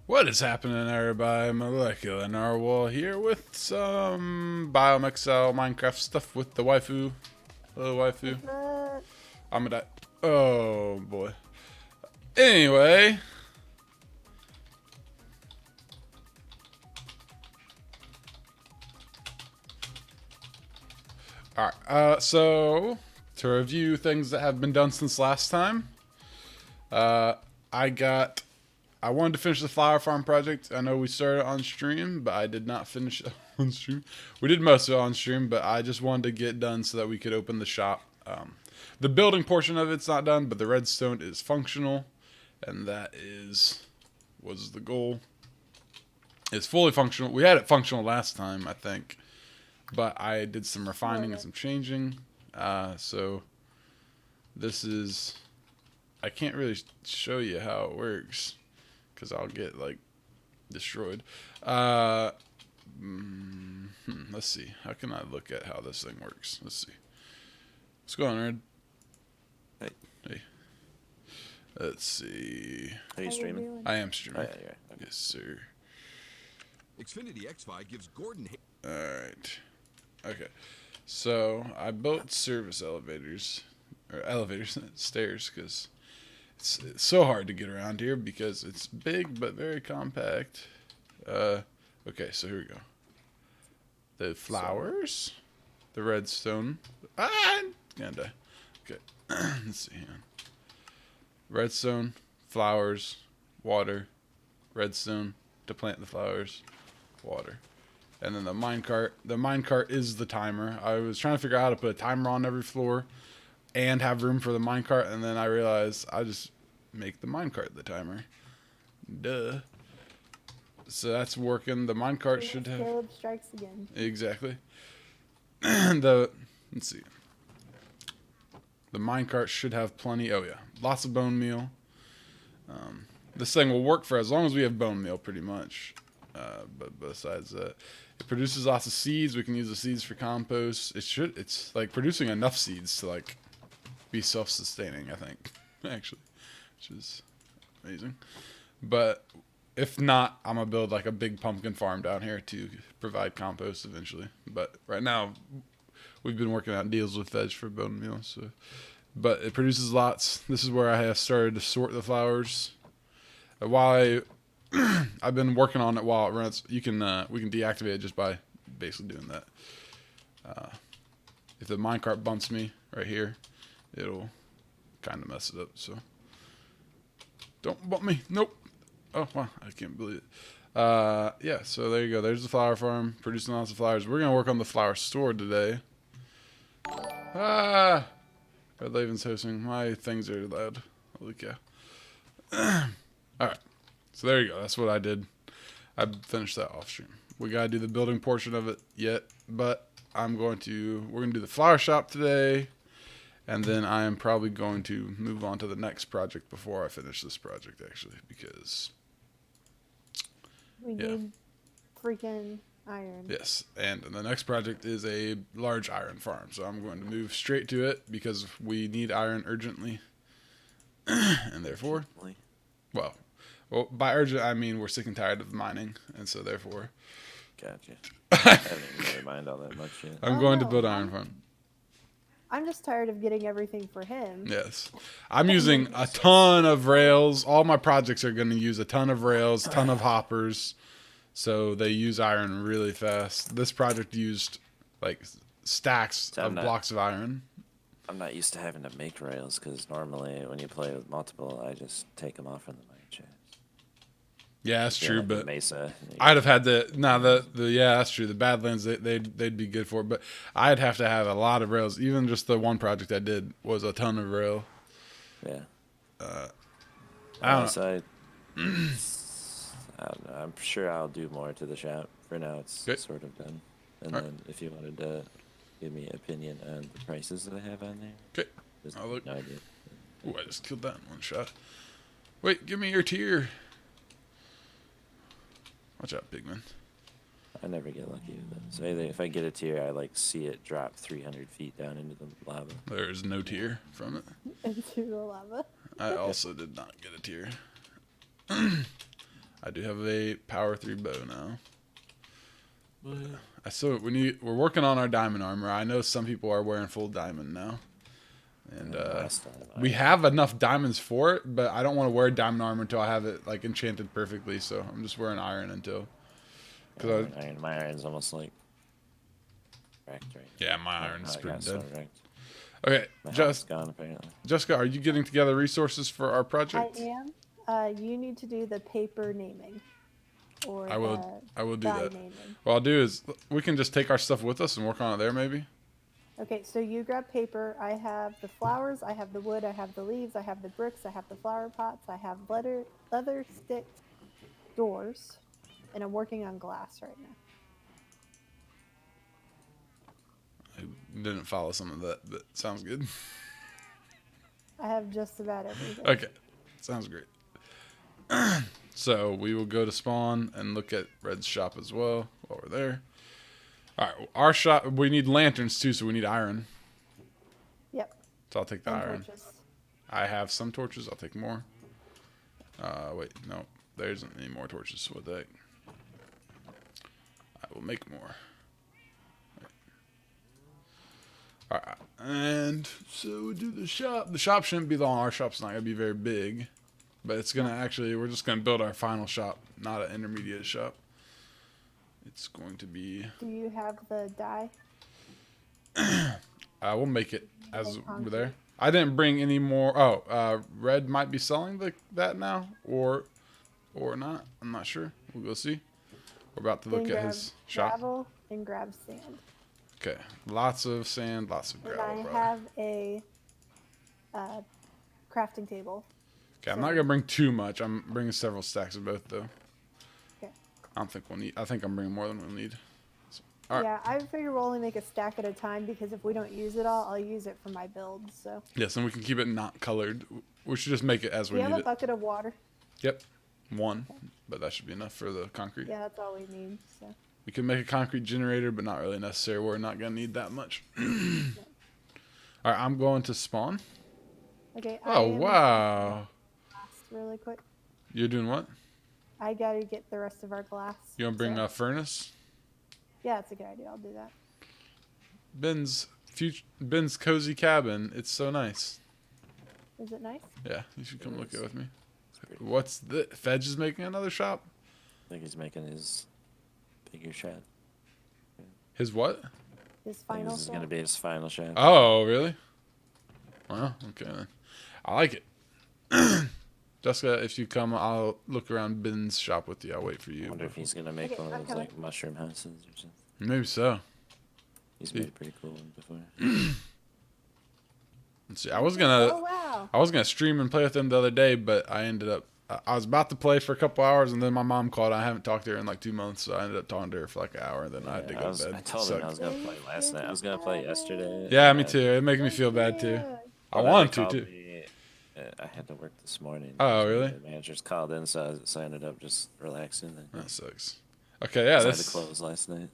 What is happening, everybody? Molecular Narwhal here with some Biome Exile Minecraft stuff with the waifu. Hello, waifu. What's up? I'm gonna die. Oh, boy. Anyway. Alright, so to review things that have been done since last time, I wanted to finish the flower farm project. I know we started on stream, but I did not finish it on stream. We did most of it on stream, but I just wanted to get done so that we could open the shop. The building portion of it's not done, but the redstone is functional, and that was the goal. It's fully functional. We had it functional last time, I think, but I did some refining and some changing. So this is, I can't really show you how it works because I'll get like destroyed. Let's see. How can I look at how this thing works? Let's see. What's going on, Red? Hey. Hey. Let's see. Are you streaming? I am streaming. Oh, yeah, okay. Yes, sir. Xfinity X5 gives Gordon. Alright. Okay. So, I built service elevators. Or elevators, stairs, because it's so hard to get around here because it's big but very compact. Okay, so here we go. The flowers. The redstone. I'm gonna die. Okay. Let's see here. Redstone, flowers, water, redstone to plant the flowers, water. And then the minecart. The minecart is the timer. I was trying to figure out how to put a timer on every floor and have room for the minecart, and then I realized I just make the minecart the timer. Duh. So that's working. The minecart should have... Caleb strikes again. Exactly. Let's see. The minecart should have plenty. Oh yeah, lots of bone meal. This thing will work for as long as we have bone meal, pretty much. But besides that, it produces lots of seeds. We can use the seeds for compost. It's like producing enough seeds to like be self-sustaining, I think, actually, which is amazing. But if not, I'm gonna build like a big pumpkin farm down here to provide compost eventually. But right now, we've been working out deals with veg for bone meal. So, but it produces lots. This is where I have started to sort the flowers. While I've been working on it while it runs. We can deactivate it just by basically doing that. If the minecart bumps me right here, it'll kind of mess it up. So don't bump me. Nope. Oh wow, I can't believe it. Yeah. So there you go. There's the flower farm producing lots of flowers. We're gonna work on the flower store today. Red Laven's hosting. My things are loud. Holy cow. Alright. So there you go. That's what I did. I finished that off stream. We gotta do the building portion of it yet, but we're gonna do the flower shop today, and then I am probably going to move on to the next project before I finish this project, actually, because We need freaking iron. yes, and the next project is a large iron farm, so I'm going to move straight to it because we need iron urgently, and therefore, well, by urgent I mean we're sick and tired of mining, and so therefore, Gotcha. I haven't really mind all that much yet. I'm going to build iron farm. I'm just tired of getting everything for him. Yes, I'm using a ton of rails. All my projects are going to use a ton of rails, ton of hoppers, so they use iron really fast. This project used like stacks of blocks of iron. I'm not used to having to make rails because normally when you play with multiple, I just take them off from the mine chest. Yeah, that's true, like but Mesa, I'd have had yeah, that's true. The Badlands, they'd be good for it, but I'd have to have a lot of rails. Even just the one project I did was a ton of rail. Yeah. I don't know. I don't know. I'm sure I'll do more to the shop. For now, it's sort of done. And then if you wanted to give me an opinion on the prices that I have on there. Okay. I'll look. No idea. Ooh, I just killed that in one shot. Wait, give me your tier. Watch out, Pigman. I never get lucky with that. So if I get a tier, I like see it drop 300 feet down into the lava. There is no tier from it. Into the lava. I also did not get a tier. I do have a power 3 bow now. What? We're working on our diamond armor. I know some people are wearing full diamond now. And we have enough diamonds for it, but I don't want to wear diamond armor until I have it like enchanted perfectly. So I'm just wearing iron until. My iron's almost like wrecked right now. Yeah, my iron's pretty dead. Wrecked. Okay, Gone apparently. Jessica, are you getting together resources for our project? I am. You need to do the paper naming. Or I will do that. naming. What I'll do is we can just take our stuff with us and work on it there, maybe. Okay, so you grab paper. I have the flowers, I have the wood, I have the leaves, I have the bricks, I have the flower pots, I have leather sticked doors, and I'm working on glass right now. I didn't follow some of that, but sounds good. I have just about everything. Okay, sounds great. So we will go to spawn and look at Red's shop as well while we're there. All right, our shop. We need lanterns too, so we need iron. Yep. So I'll take the And iron. torches. I have some torches. I'll take more. Wait, no, there isn't any more torches. What the heck? I will make more. All right, and so we do the shop. The shop shouldn't be long. Our shop's not gonna be very big, but it's gonna actually. We're just gonna build our final shop, not an intermediate shop. It's going to be. Do you have the dye? I will make it as we're there. I didn't bring any more. Oh, Red might be selling that now, or not. I'm not sure. We'll go see. We're about to look at his shop. Gravel and grab sand. Okay, lots of sand, lots of gravel. And I have a crafting table. Okay, I'm not gonna bring too much. I'm bringing several stacks of both though. Okay. I don't think we'll need. I think I'm bringing more than we'll need. So, Yeah, I figure we'll only make a stack at a time because if we don't use it all, I'll use it for my build. So. Yes, and we can keep it not colored. We should just make it as we Do you need have a it. bucket of water? Yep, one, but that should be enough for the concrete. Yeah, that's all we need. So. We can make a concrete generator, but not really necessary. We're not gonna need that much. All right, I'm going to spawn. Okay. Oh wow! Really quick. You're doing what? I gotta get the rest of our glass. You want to bring so. a furnace? Yeah, it's a good idea. I'll do that. Ben's cozy cabin. It's so nice. Is it nice? Yeah, you should come look at it with me. What's the Fedge is making another shop? I think he's making his bigger shot. His what? His I think final this is gonna be his final shot. Oh, really? Well, okay then. I like it. Jessica, if you come, I'll look around Ben's shop with you. I'll wait for I you. wonder if he's gonna make Okay, one I'm of those coming. like mushroom houses or something. Maybe so. He's made a pretty cool one before. Let's see. I was Oh wow. gonna stream and play with him the other day, but I ended up. I was about to play for a couple hours, and then my mom called. I haven't talked to her in like 2 months, so I ended up talking to her for like an hour, and then I had to go to bed. I told him I was gonna play last night. I was gonna play yesterday. Yeah, me too. It makes me feel bad too. I wanted to too. I had to work this morning. Oh, really? The managers called in, so I ended up just relaxing. And That sucks. Okay, yeah, I had this to close last night.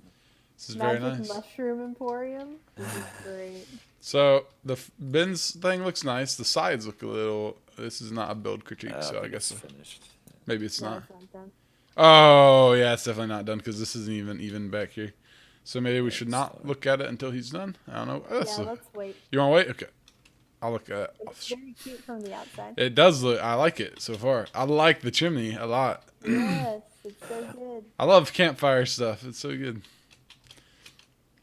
is very Magic nice. Mushroom Emporium. This is great. So the Ben's thing looks nice. The sides look a little. This is not a build critique, so I think guess it's finished. maybe it's No, not. it's not done. Oh yeah, it's definitely not done because this isn't even back here. So maybe we should It's, not look at it until he's done. I don't know. Let's Yeah, look. let's wait. You want to wait? Okay, I'll look at It's it. very cute from the outside. It does look. I like it so far. I like the chimney a lot. Yes, it's so good. I love campfire stuff. It's so good.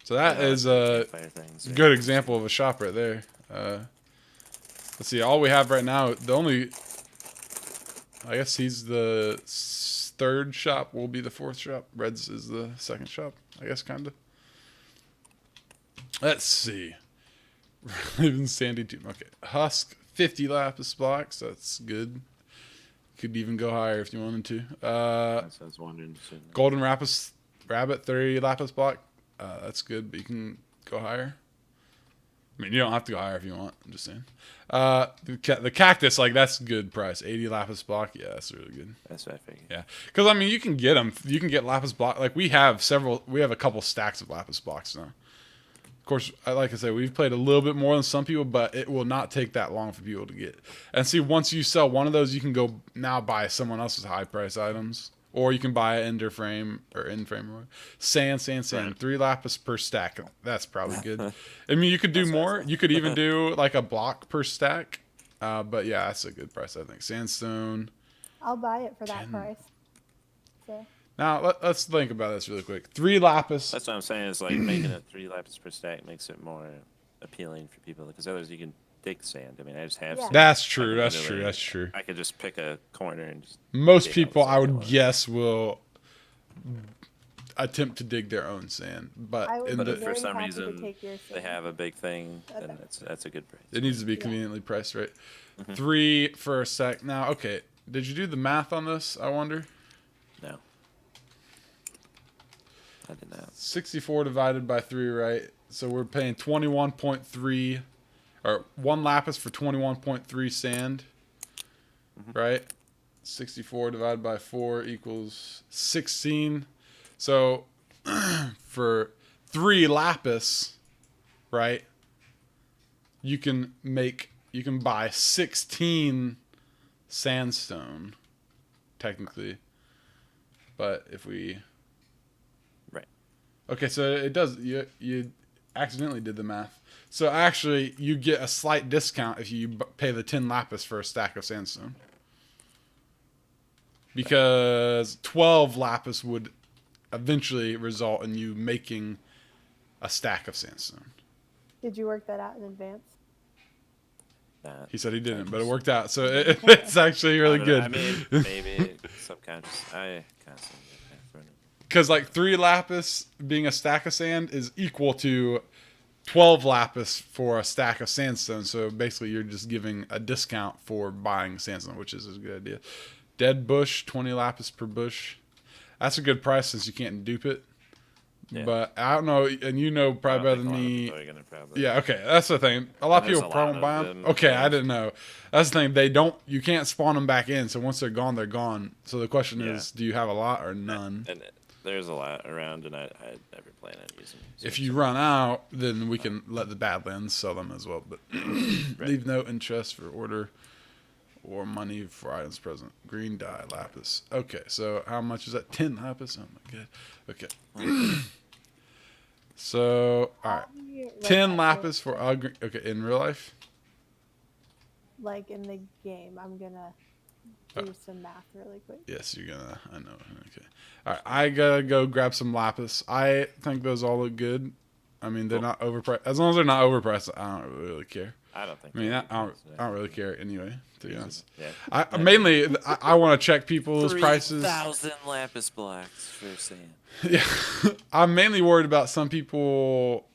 So that is a Campfire things, good example of a shop right there. Let's see. All we have right now, the only, I guess he's the third shop. Will be the fourth shop. Red's is the second shop. I guess kind of. Let's see. Even sandy too. Okay, husk 50 lapis blocks. That's good. Could even go higher if you wanted to. That's what I was wondering. Golden rabbit 30 lapis block. That's good, but you can go higher. I mean, you don't have to go higher if you want. I'm just saying. The cactus, like that's good price. 80 lapis block. Yeah, that's really good. That's what I figured. Yeah, because I mean, you can get them. You can get lapis block. Like we have a couple stacks of lapis blocks now. course, like I said, we've played a little bit more than some people, but it will not take that long for people to get. And see, once you sell one of those, you can go now buy someone else's high price items. Or you can buy an ender frame or end frame. Or sand. Right. 3 lapis per stack. That's probably good. I mean, you could do That's more. awesome. You could even do like a block per stack. But yeah, that's a good price, I think. Sandstone. I'll buy it for that 10. price. So Now, let's think about this really quick. 3 lapis. That's what I'm saying is like making it 3 lapis per stack makes it more appealing for people because others you can dig sand. I mean, I just have Yeah. sand. That's I true. can That's literally- true. That's true. I could just pick a corner and just Most dig out people, the I sand would want. guess, will attempt to dig their own sand. But I would in be But if the, for very some happy to reason take your they sand. have a big thing, then Okay. that's a good price. it needs to be Yeah. conveniently priced, right? 3 for a sec. Now, okay. Did you do the math on this, I wonder? No. I did not. 64 divided by 3, right? So we're paying 21.3, or 1 lapis for 21.3 sand, right? 64 divided by 4 equals 16. So for 3 lapis, right, you can buy 16 sandstone, technically. But if we... Right. Okay, so it does. You accidentally did the math. So actually, you get a slight discount if you pay the 10 lapis for a stack of sandstone. Because 12 lapis would eventually result in you making a stack of sandstone. Did you work that out in advance? That. He said he didn't, but it worked out. So it's actually really I good. don't know, I mean, maybe subconscious. I constantly get that for it. Because like 3 lapis being a stack of sand is equal to 12 lapis for a stack of sandstone. So basically you're just giving a discount for buying sandstone, which is a good idea. Dead bush, 20 lapis per bush. That's a good price since you can't dupe it. Yeah. But I don't know, and you know probably better than me. Yeah, okay, that's the thing. A lot of And there's people a probably lot buy of them. them, Okay, yeah. I didn't know. That's the thing. You can't spawn them back in. So once they're gone, they're gone. So the question Yeah. is, do you have a lot or none? And there's a lot around, and I never plan on using them. If you run out, then we can let the Badlands sell them as well. But leave no interest for order or money for items present. Green dye, lapis. Okay, so how much is that? 10 lapis? Oh my god. Okay. So, alright. 10 lapis for okay, in real life? Like in the game, I'm gonna do some math really quick. Yes, you're gonna. I know. Okay. Alright, I gotta go grab some lapis. I think those all look good. I mean, they're not overpriced. As long as they're not overpriced, I don't really care. I don't think. I mean, they're I good don't really care anyway, to be honest. Yeah. Mainly, I want to check people's prices. 3,000 lapis blocks for sand. Yeah, I'm mainly worried about some people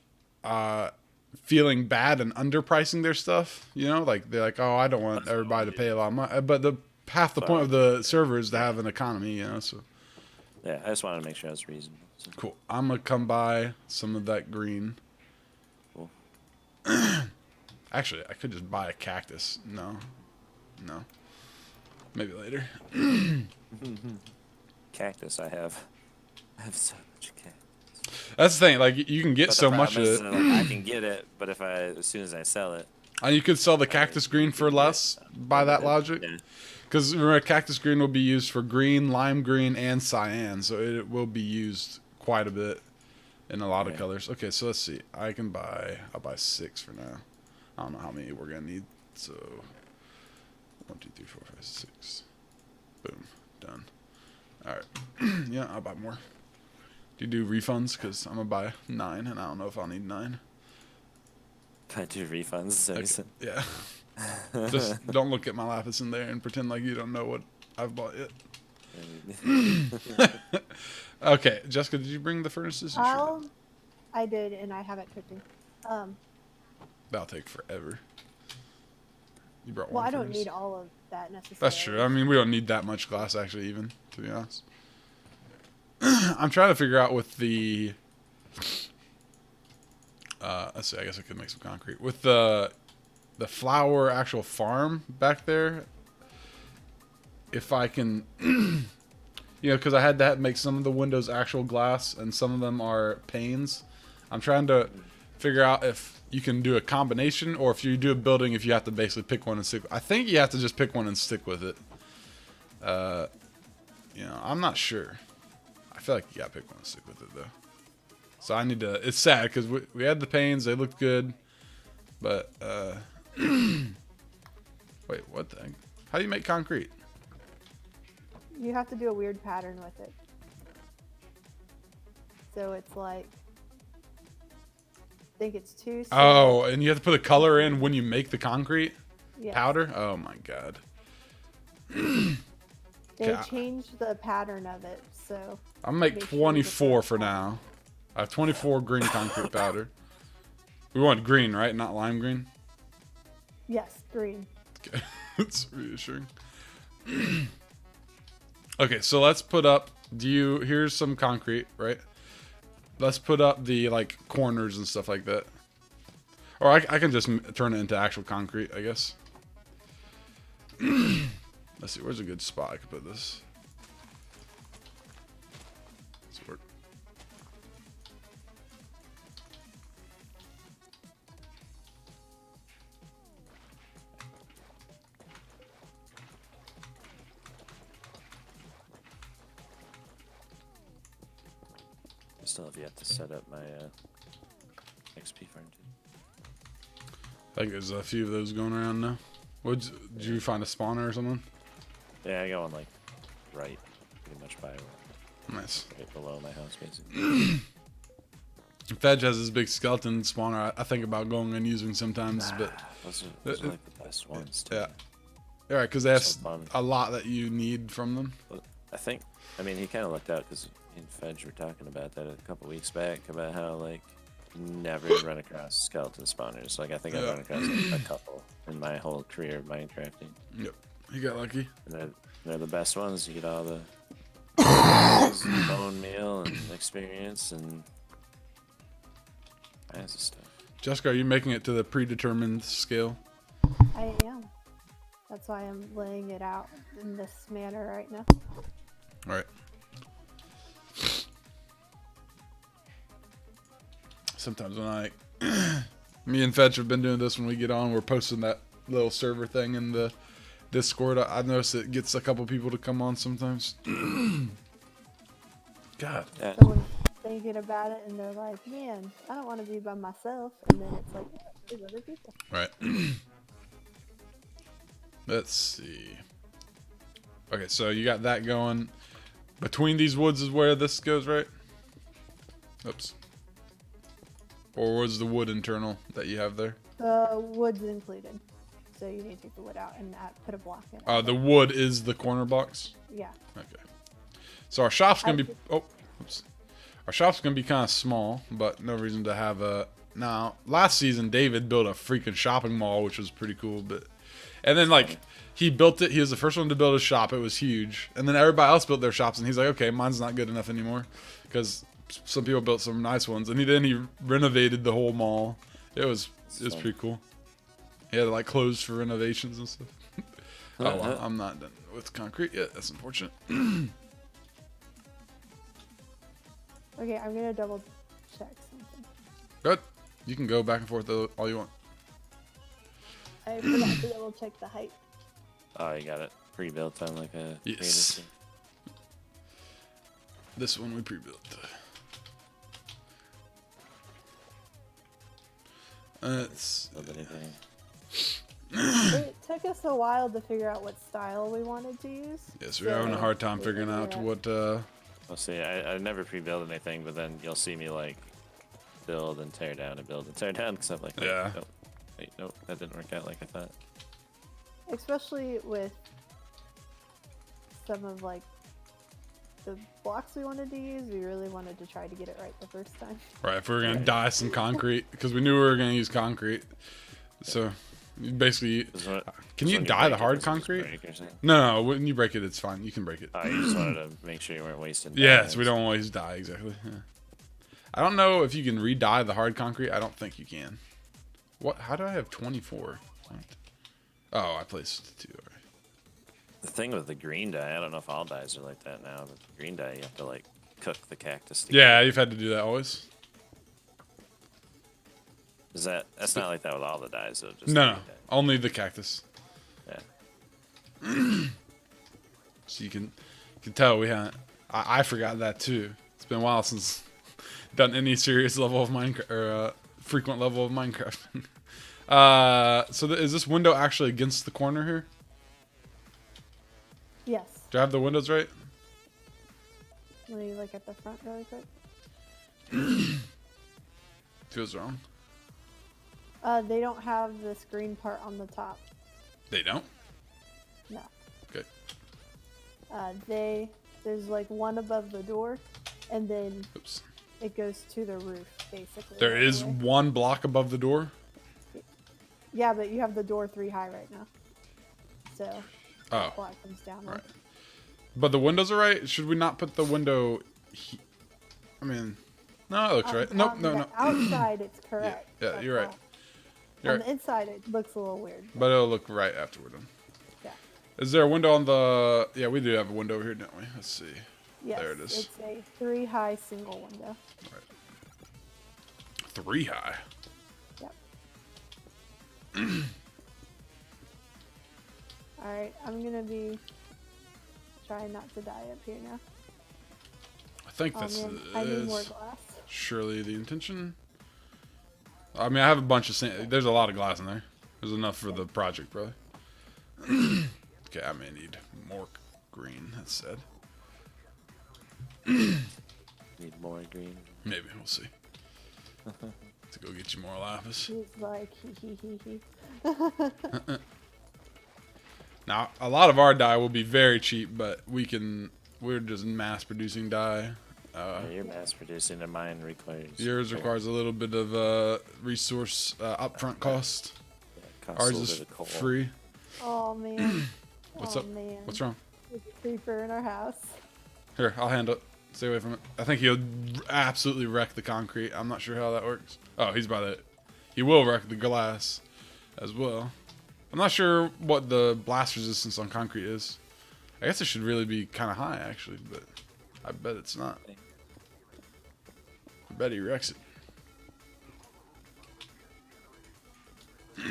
feeling bad and underpricing their stuff. You know, like they're like, oh, I don't want everybody to pay a lot of money. But half the point of the server is to have an economy. You know, so Yeah, I just wanted to make sure I was reasonable. So. cool. I'm gonna come buy some of that green. Cool. Actually, I could just buy a cactus. No. Maybe later. Cactus, I have so much cactus. That's the thing. Like you can get But so the much of problem is, it. like, I can get it, but as soon as I sell it, And you could sell the cactus green for less by that logic. Yeah. Because remember, cactus green will be used for green, lime green, and cyan. So it will be used quite a bit in a lot of colors. Okay, so let's see. I'll buy 6 for now. I don't know how many we're going to need. So 1, 2, 3, 4, 5, 6. Boom. Done. All right. Yeah, I'll buy more. Do you do refunds? Because I'm going to buy 9, and I don't know if I'll need 9. I do refunds. So you said. Yeah. Just don't look at my lapis in there and pretend like you don't know what I've bought yet. Okay, Jessica, did you bring the furnaces? You sure did. I did, and I have it cooking. That'll take forever. You brought Well, one I don't furnace? need all of that necessarily. That's true. I mean, we don't need that much glass, actually, even, to be honest. I'm trying to figure out with the... let's see, I guess I could make some concrete. With the flower actual farm back there, if I can... You know, because I had to make some of the windows actual glass, and some of them are panes. I'm trying to figure out if you can do a combination, or if you do a building, if you have to basically pick one and stick. I think you have to just pick one and stick with it. You know, I'm not sure. I feel like you gotta pick one and stick with it though. So I need to. It's sad because we had the panes. They looked good, but wait, what the heck? How do you make concrete? You have to do a weird pattern with it. So it's like, I think it's two. Oh, and you have to put a color in when you make the concrete Yes. powder. Oh my god. They changed the pattern of it, so. I'll make Make sure you 24 get for now. I have 24 green concrete powder. We want green, right? Not lime green? Yes, green. Okay. That's reassuring. Okay, so let's put up... Here's some concrete, right? Let's put up the, like, corners and stuff like that. Or I can just turn it into actual concrete, I guess. Let's see, where's a good spot I could put this? Let's work. Still have yet to set up my XP farm too. I think there's a few of those going around now. Did you find a spawner or something? Yeah, I got one like right, pretty much by Nice. right below my house, basically. Fedge has this big skeleton spawner. I think about going and using sometimes, but Those are like the best ones. Too. yeah, all right, because they have So fun. a lot that you need from them. I think, I mean, he kind of looked out because me and Fedge were talking about that a couple weeks back about how like never run across skeleton spawners. Like I think I've run across like, a couple in my whole career of Minecrafting. Yep, you got lucky. And they're the best ones. You get all the bone meal and experience and kinds of stuff. Jessica, are you making it to the predetermined scale? I am. That's why I'm laying it out in this manner right now. All right. Sometimes when me and Fetch have been doing this when we get on, we're posting that little server thing in the Discord. I've noticed it gets a couple people to come on sometimes. God. Yeah. Someone's thinking about it and they're like, man, I don't want to be by myself. And then it's like, yeah, there's other people. Right. Let's see. Okay, so you got that going. Between these woods is where this goes, right? Oops. Or was the wood internal that you have there? The wood's included. So you need to take the wood out and put a block in. The wood is the corner blocks? Yeah. Okay. So our shop's going to be... Oh, oops. Our shop's going to be kind of small, but no reason to have a... Now, last season, David built a freaking shopping mall, which was pretty cool, but... And then, like, he built it. He was the first one to build a shop. It was huge. And then everybody else built their shops, and he's like, okay, mine's not good enough anymore. Because some people built some nice ones. And then he renovated the whole mall. It was pretty cool. He had, like, closed for renovations and stuff. Oh, well, I'm not done with concrete yet. That's unfortunate. Okay, I'm going to double check something. Good. You can go back and forth all you want. I forgot to double check the height. Oh, you got it pre-built on like a Yes. creative This one we pre-built. It's build anything. It took us a while to figure out what style we wanted to use. yes, we're having a hard time figuring out what. Well, see, I never pre-build anything, but then you'll see me like build and tear down and build and tear down because I'm like, wait, Yeah. nope, wait, nope, that didn't work out like I thought. Especially with some of like the blocks we wanted to use, we really wanted to try to get it right the first time. Right, if we were gonna dye some concrete because we knew we were gonna use concrete, so you basically. Can you dye the hard concrete? No, when you break it, it's fine. You can break it. Oh, you just wanted to make sure you weren't wasting. Yes, we don't always dye exactly. Yeah. I don't know if you can re-dye the hard concrete. I don't think you can. What? How do I have 24? What? Oh, I placed 2. Right. The thing with the green dye, I don't know if all dyes are like that now, but the green dye, you have to like cook the cactus. Yeah, you've had to do that always. Is that's not like that with all the dyes though? Just No, the no, wheat dye. only the cactus. Yeah. So you can tell we haven't. I forgot that too. It's been a while since done any serious level of Minecraft or frequent level of Minecraft. So is this window actually against the corner here? Yes. Do I have the windows right? Let me look at the front really quick. Feels wrong. They don't have this green part on the top. They don't? No. Okay. There's like one above the door, and then Oops. it goes to the roof, basically. There all the is way. one block above the door? Yeah, but you have the door 3 high right now. So Oh. that block comes down there. Right. But the windows are right? Should we not put the window... I mean... No, it looks right. Nope, On no, the no. outside, it's correct. Yeah, That's you're right. all. You're On right. the inside, it looks a little weird. But it'll look right after we're done. Yeah. Is there a window on the... Yeah, we do have a window over here, don't we? Let's see. Yes, There it is. it's a 3 high single window. 3 high. Yep. Alright, I'm gonna be trying not to die up here now. I think Oh this man, I need more is glass. surely the intention. I mean, I have a bunch of sand. There's a lot of glass in there. There's enough for the project, brother. Okay, I may need more green. That's sad. Need more green. Maybe we'll see. To go get you more lapis. He's like, he. Now, a lot of our dye will be very cheap, but we're just mass producing dye. You're mass producing, and mine requires. Yours requires a little bit of resource upfront cost. Costs a Ours little is bit of coal. free. Oh man. What's oh, up? Man. What's wrong? There's a creeper in our house. Here, I'll handle it. Stay away from it. I think he'll absolutely wreck the concrete. I'm not sure how that works. Oh, he's by the... He will wreck the glass as well. I'm not sure what the blast resistance on concrete is. I guess it should really be kind of high, actually, but I bet it's not. I bet he wrecks it. Did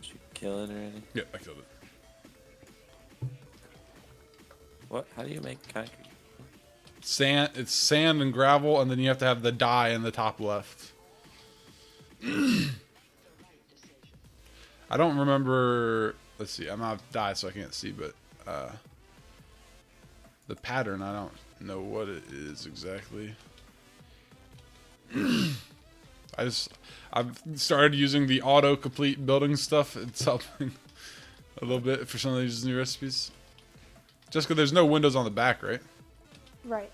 you kill it already? Yeah, I killed it. What? How do you make concrete? Sand. It's sand and gravel, and then you have to have the dye in the top left. I don't remember. Let's see. I'm out of dye, so I can't see, but the pattern, I don't know what it is exactly. I've started using the auto-complete building stuff. It's helping a little bit for some of these new recipes. Just because there's no windows on the back, right? Right.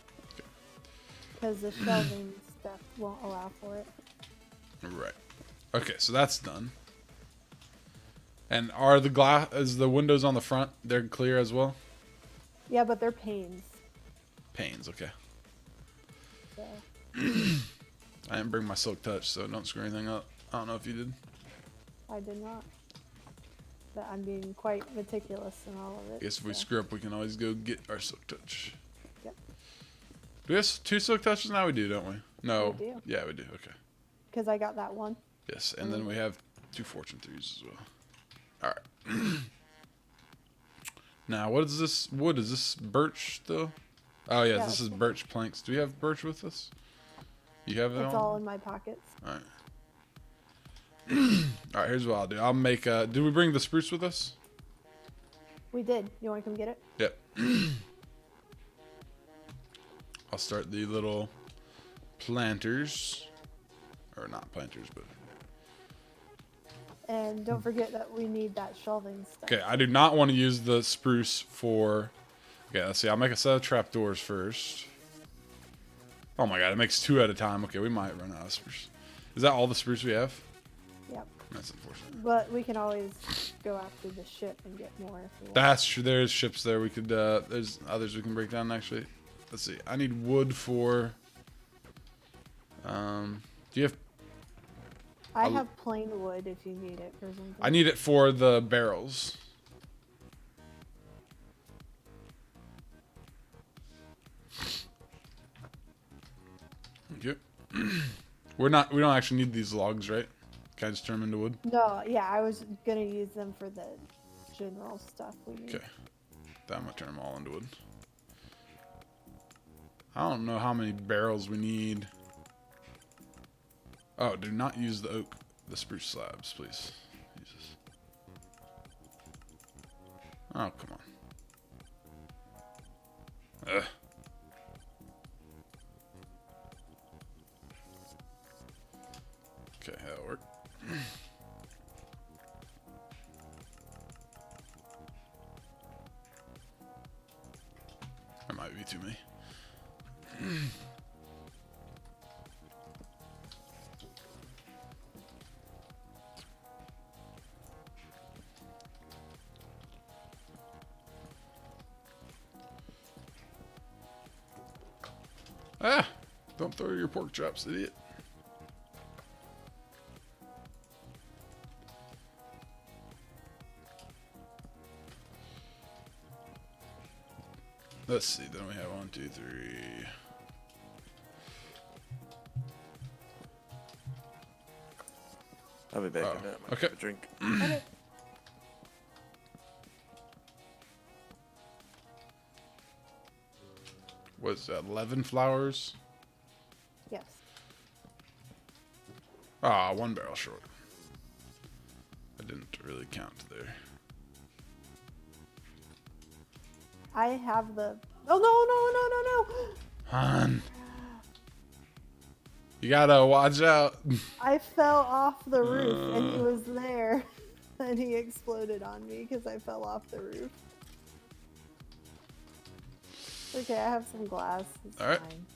Because the shelving stuff won't allow for it. Right. Okay, so that's done. And are the the windows on the front, they're clear as well? Yeah, but they're panes. Panes, okay. So. I didn't bring my silk touch, so don't screw anything up. I don't know if you did. I did not. But I'm being quite meticulous in all of it. I guess if we so. screw up, we can always go get our silk touch. Yep. Do we have 2 silk touches now? We do, don't we? No. We do. Yeah, we do. Okay. Because I got that one. Yes, and then we have 2 fortune 3s as well. All right. Now, what is this wood? Is this birch still? Oh, yes, Yeah, this is it's- birch planks. Do we have birch with us? You have it It's on? all in my pockets. All right. All right, here's what I'll do. I'll make did we bring the spruce with us? We did. You want to come get it? Yep. I'll start the little planters. Or not planters, but... And don't forget that we need that shelving stuff. Okay, I do not want to use the spruce for... Okay, let's see. I'll make a set of trapdoors first. Oh my god, it makes 2 at a time. Okay, we might run out of spruce. Is that all the spruce we have? Yep. That's unfortunate. But we can always go after the ship and get more if we want. That's true. There's ships there. We could... there's others we can break down, actually. Let's see. I need wood for... do you have... I have plain wood if you need it for something. I need it for the barrels. Thank you. We don't actually need these logs, right? Can I just turn them into wood? No, yeah, I was gonna use them for the general stuff we need. Okay. Then I'm gonna turn them all into wood. I don't know how many barrels we need. Oh, do not use the spruce slabs, please. Jesus. Oh, come on. Ugh. Okay, that'll work. That might be too many. Ah! Don't throw your pork chops, idiot. Let's see, then we have 1, 2, 3. I'll be back Oh, in a minute. okay. Have a drink. Okay. What's that, 11 flowers? Yes. Ah, 1 barrel short. I didn't really count there. I have the. Oh no! Hon. You gotta watch out. I fell off the roof and he was there, and he exploded on me because I fell off the roof. Okay, I have some glass. It's All right. fine.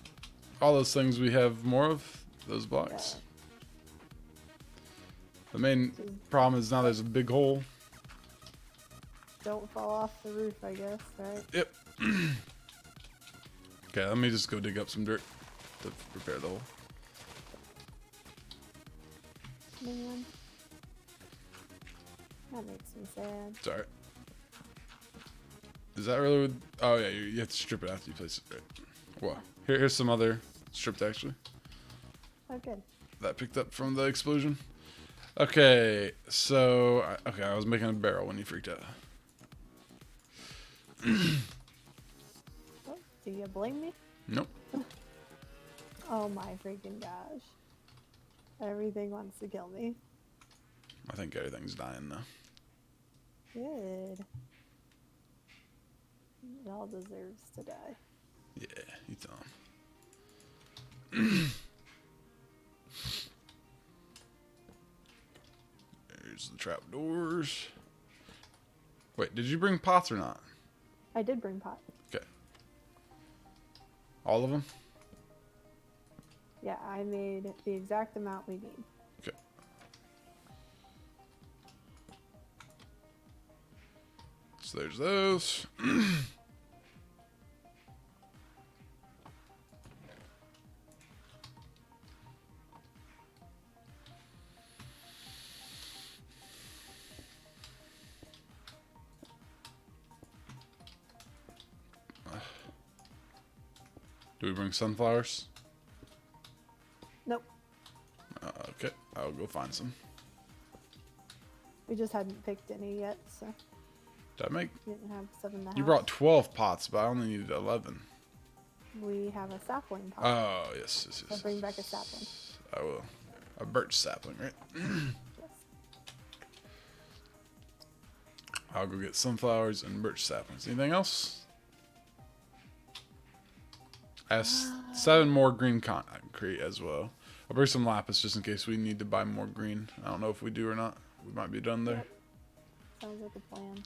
All those things we have more of, those blocks. The main problem is now there's a big hole. Don't fall off the roof, I guess, right? Yep. Okay, let me just go dig up some dirt to repair the hole. Man. That makes me sad. It's alright. Is that really? Oh yeah, you have to strip it after you place it. Right. Well, here's some other stripped actually. Oh, good. That picked up from the explosion. Okay, so I was making a barrel when you freaked out. Oh, do you blame me? Nope. Oh my freaking gosh. Everything wants to kill me. I think everything's dying now. Good. It all deserves to die. Yeah, you tell him. There's the trapdoors. Wait, did you bring pots or not? I did bring pot. Okay. All of them? Yeah, I made the exact amount we need. Okay. So there's those. Do we bring sunflowers? Nope. Okay, I'll go find some. We just hadn't picked any yet, so Did I make? we didn't have some in the house. You brought 12 pots, but I only needed 11. We have a sapling pot. Oh, yes, yes, So yes. bring back a sapling. I will. A birch sapling, right? Yes. I'll go get sunflowers and birch saplings. Anything else? I have 7 more green concrete as well. I'll bring some lapis just in case we need to buy more green. I don't know if we do or not. We might be done there. Yep. Sounds like a plan.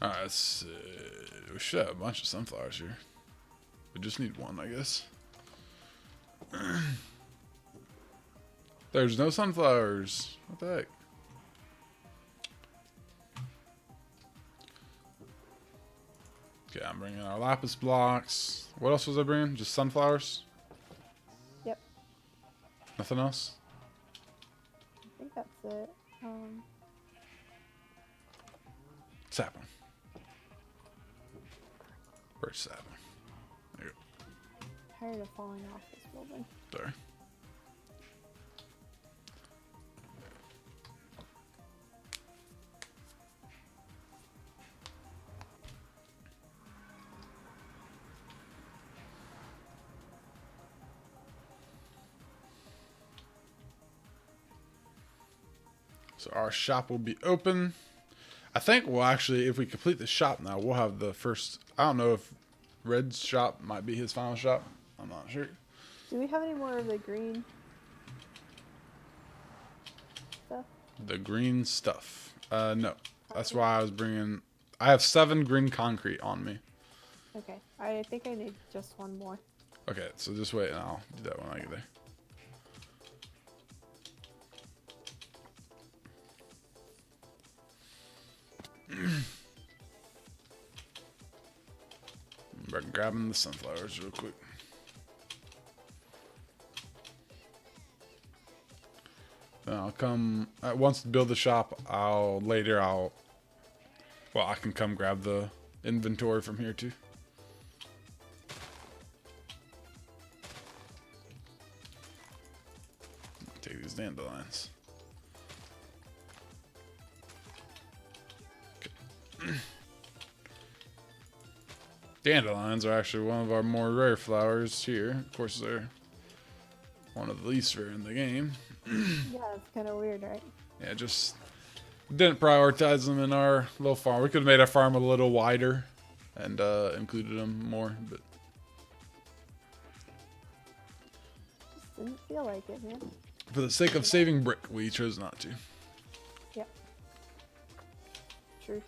Alright, we should have a bunch of sunflowers here. We just need one, I guess. There's no sunflowers. What the heck? Okay, I'm bringing our lapis blocks. What else was I bringing? Just sunflowers? Yep. Nothing else? I think that's it. Sapling. Birch sapling. There you Tired of falling off this building. go. Sorry. So our shop will be open. I think we'll actually, if we complete the shop now, we'll have the first. I don't know if Red's shop might be his final shop. I'm not sure. Do we have any more of the green stuff? The green stuff. No. That's why I was bringing. I have 7 green concrete on me. Okay. I think I need just one more. Okay, so just wait and I'll do that when I get there. We're grabbing the sunflowers real quick. Then I'll come once to build the shop. Well, I can come grab the inventory from here too. Take these dandelions. Okay. Dandelions are actually one of our more rare flowers here. Of course, they're one of the least rare in the game. Yeah, it's kind of weird, right? Yeah, just didn't prioritize them in our little farm. We could have made our farm a little wider and included them more, but Just didn't feel like it, man. for the sake of saving brick, we chose not to. Yep. Truth.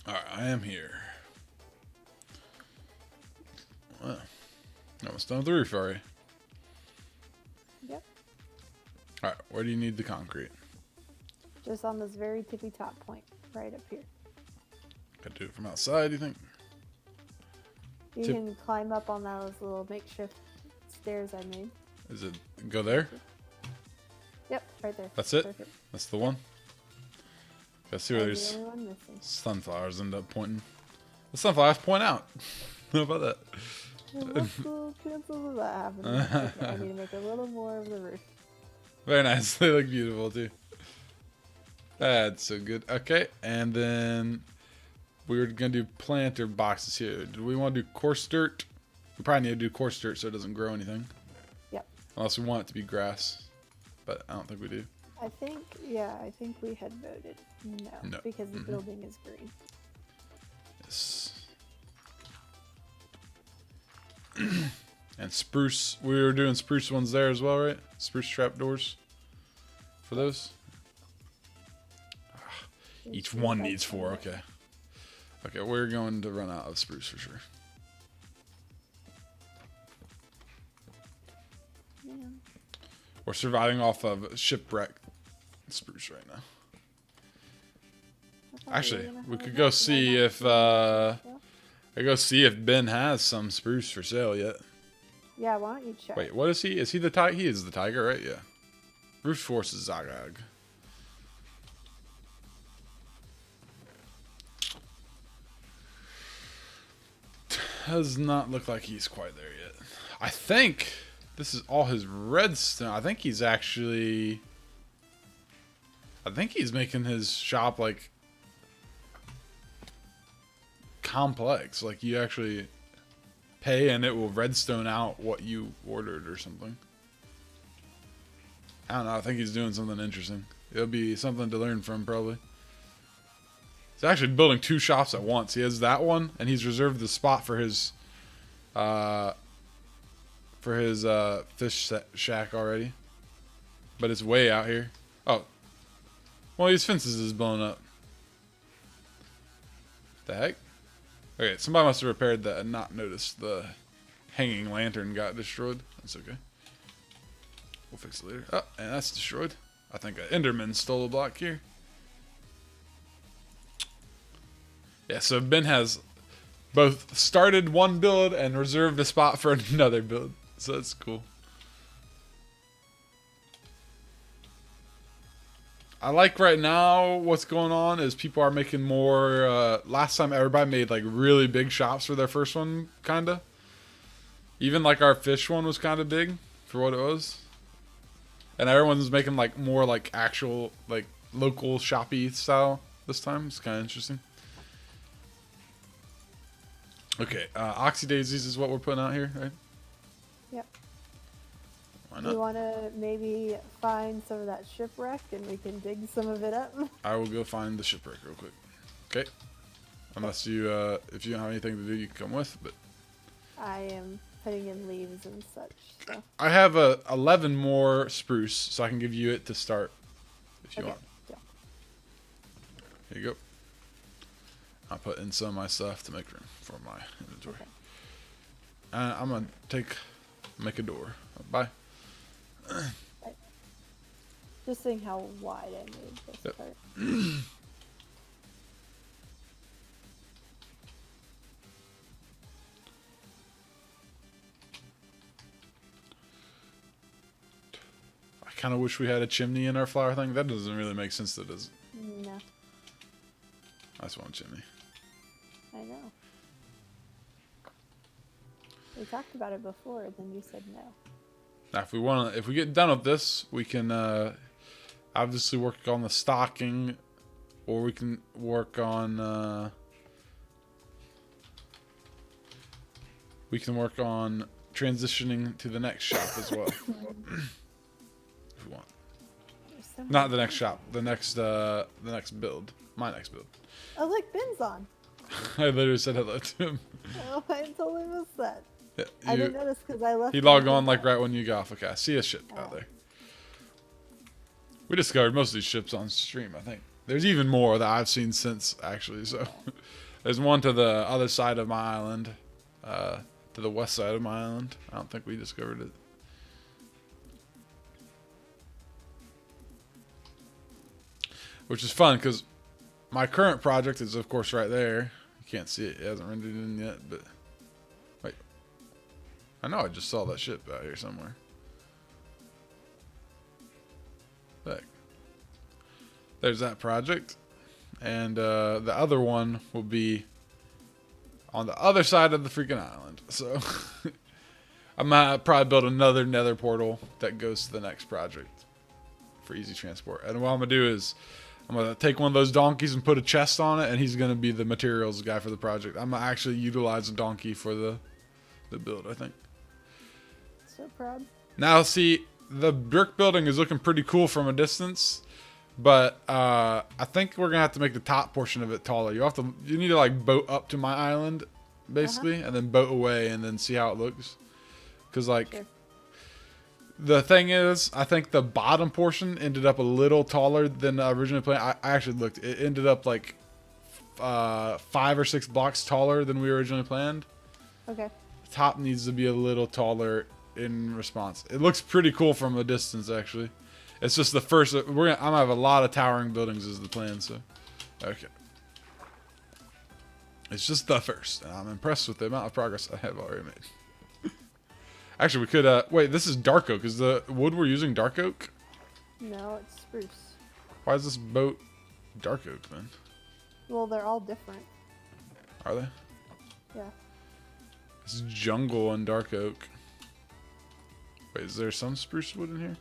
Alright, I am here. Well, almost done with the roof already. Yep. Alright, where do you need the concrete? Just on this very tippy top point, right up here. Gotta do it from outside, you think? You Tip- can climb up on those little makeshift stairs I made. Is it go there? Yep, right there. That's it? Perfect. That's the one? Let's see where I'm there's the only one missing. sunflowers end up pointing. The sunflowers point out. How about that? What's the chances of that happening? Okay, I need to make a little more of the roof. Very nice. They look beautiful too. That's so good. Okay, and then we were gonna do planter boxes here. Do we want to do coarse dirt? We probably need to do coarse dirt so it doesn't grow anything. Yep. Unless we want it to be grass, but I don't think we do. I think we had voted no. Because the building is green. Yes. And spruce. We were doing spruce ones there as well, right? Spruce trapdoors for those. Each one needs 4. Okay. Okay, we're going to run out of spruce for sure. Yeah. We're surviving off of shipwreck spruce right now. I thought we Actually, were gonna we have could that, go but see I'm if not sure. I go see if Ben has some spruce for sale yet. Yeah, why don't you check? Wait, what is he? Is he the tiger? He is the tiger, right? Yeah. Roof Force is Zagag. Does not look like he's quite there yet. I think this is all his redstone. I think he's actually. I think he's making his shop like complex. Like you actually pay and it will redstone out what you ordered or something. I don't know. I think he's doing something interesting. It'll be something to learn from, probably. He's actually building 2 shops at once. He has that one, and he's reserved the spot for his fish shack already. But it's way out here. Oh. One of these fences is blown up. The heck? Okay, somebody must have repaired that and not noticed the hanging lantern got destroyed. That's okay. We'll fix it later. Oh, and that's destroyed. I think an Enderman stole a block here. Yeah, so Ben has both started one build and reserved a spot for another build. So that's cool. I like right now what's going on is people are making more. Last time everybody made like really big shops for their first one, kinda. Even like our fish one was kind of big for what it was. And everyone's making like more like actual like local shoppy style this time. It's kind of interesting. Okay, Oxy Daisies is what we're putting out here, right? Yep. Why Do you not? want to maybe find some of that shipwreck and we can dig some of it up? I will go find the shipwreck real quick. Okay. Unless you, if you don't have anything to do, you can come with. But I am putting in leaves and such. So. I have 11 more spruce, so I can give you it to start if you Okay. want. Yeah. Here you go. I put in some of my stuff to make room for my inventory. Okay. I'm gonna make a door. Bye. Just seeing how wide I made this Yep. part. I kind of wish we had a chimney in our flower thing. That doesn't really make sense, though, does it? No, I just want a chimney. I know. We talked about it before, then you said no. Now, if we get done with this, we can obviously work on the stocking, or we can work on transitioning to the next shop as well. If we want. There's so Not many the next things. shop, the next build. My next build. Oh, look, Ben's on. I literally said hello to him. Oh, I totally missed that. Yeah, I didn't notice because I left. he him logged to on do like that. right when you got off. Okay, I see a ship out Oh. there. We discovered most of these ships on stream, I think. There's even more that I've seen since, actually. So there's one to the other side of my island, to the west side of my island. I don't think we discovered it. Which is fun because my current project is, of course, right there. You can't see it. It hasn't rendered in yet, but wait. I know I just saw that ship out here somewhere. Look. There's that project. And the other one will be on the other side of the freaking island. So I might probably build another nether portal that goes to the next project for easy transport. And what I'm going to do is I'm going to take one of those donkeys and put a chest on it, and he's going to be the materials guy for the project. I'm going to actually utilize a donkey for the build, I think. So proud. Now, see, the brick building is looking pretty cool from a distance, but I think we're gonna have to make the top portion of it taller. You need to like boat up to my island, basically, and then boat away, and then see how it looks. Cause like, Sure. the thing is, I think the bottom portion ended up a little taller than originally planned. I actually looked; it ended up like 5 or 6 blocks taller than we originally planned. Okay. The top needs to be a little taller in response. It looks pretty cool from a distance, actually. It's just the first. I'm gonna have a lot of towering buildings is the plan. So, okay. It's just the first, and I'm impressed with the amount of progress I have already made. Actually, we could. Wait, this is dark oak. Is the wood we're using dark oak? No, it's spruce. Why is this boat dark oak then? Well, they're all different. Are they? Yeah. It's jungle and dark oak. Wait, is there some spruce wood in here?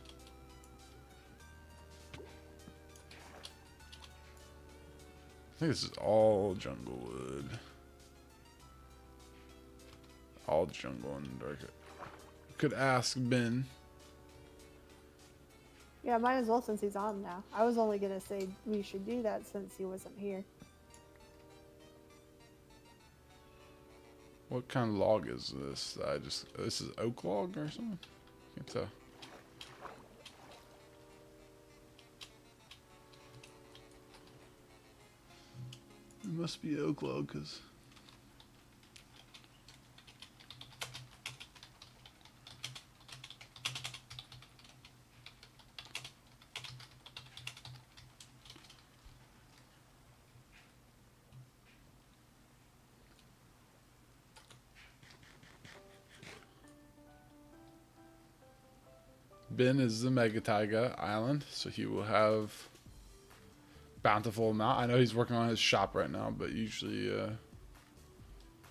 I think this is all jungle wood. All jungle and dark oak. Could ask Ben. Yeah, might as well since he's on now. I was only gonna say we should do that since he wasn't here. What kind of log is this? This is oak log or something? Can't tell. It must be oak log because. Ben is the Mega Taiga Island, so he will have bountiful amount. I know he's working on his shop right now, but usually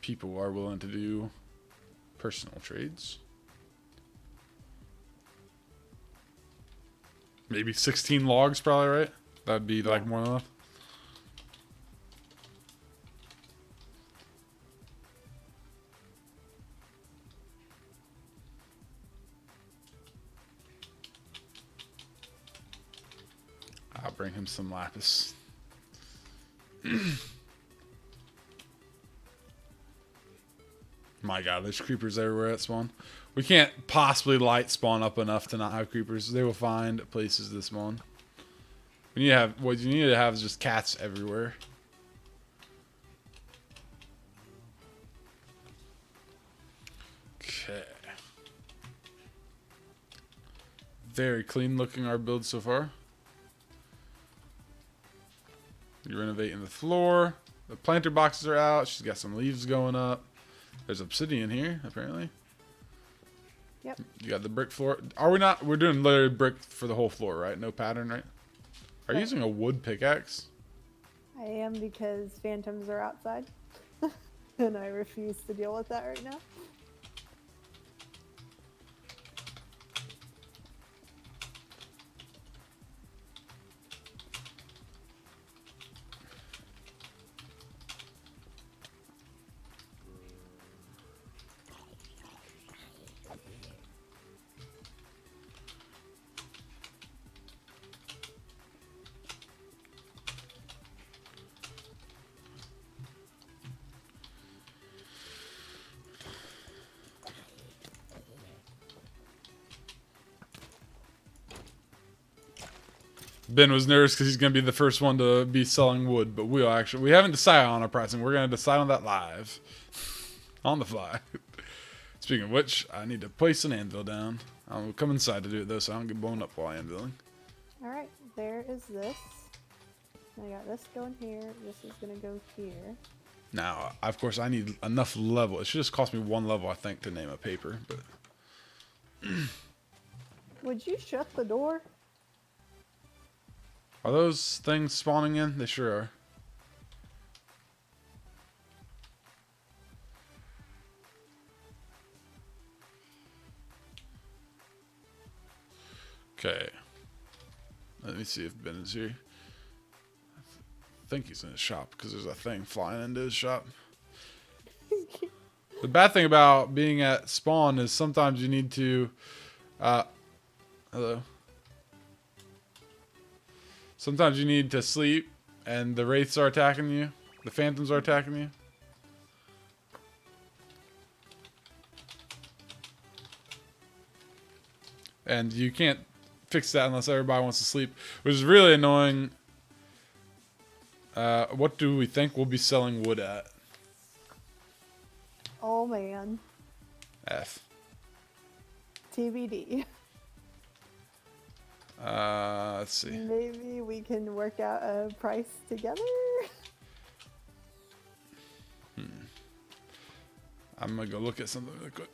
people are willing to do personal trades. Maybe 16 logs, probably right. That'd be like more than enough. I'll bring him some lapis. My god, there's creepers everywhere at spawn. We can't possibly light spawn up enough to not have creepers. They will find places to spawn. We need to have, what you need to have is just cats everywhere. Okay. Very clean looking our build so far. You're renovating the floor. The planter boxes are out. She's got some leaves going up. There's obsidian here, apparently. Yep. You got the brick floor. Are we not? We're doing literally brick for the whole floor, right? No pattern, right? Are you using a wood pickaxe? I am because phantoms are outside. And I refuse to deal with that right now. Ben was nervous because he's going to be the first one to be selling wood, but we haven't decided on our pricing. We're going to decide on that live. On the fly. Speaking of which, I need to place an anvil down. I'll come inside to do it though, so I don't get blown up while anviling. Alright, there is this. I got this going here. This is going to go here. Now, of course, I need enough level. It should just cost me 1 level, I think, to name a paper. But Would you shut the door? are those things spawning in? They sure are. Okay. Let me see if Ben is here. I think he's in his shop because there's a thing flying into his shop. The bad thing about being at spawn is sometimes you need to... hello. Sometimes you need to sleep and the wraiths are attacking you. The phantoms are attacking you. And you can't fix that unless everybody wants to sleep, which is really annoying. What do we think we'll be selling wood at? Oh man. F. TBD. Let's see. Maybe we can work out a price together? I'm gonna go look at something really quick.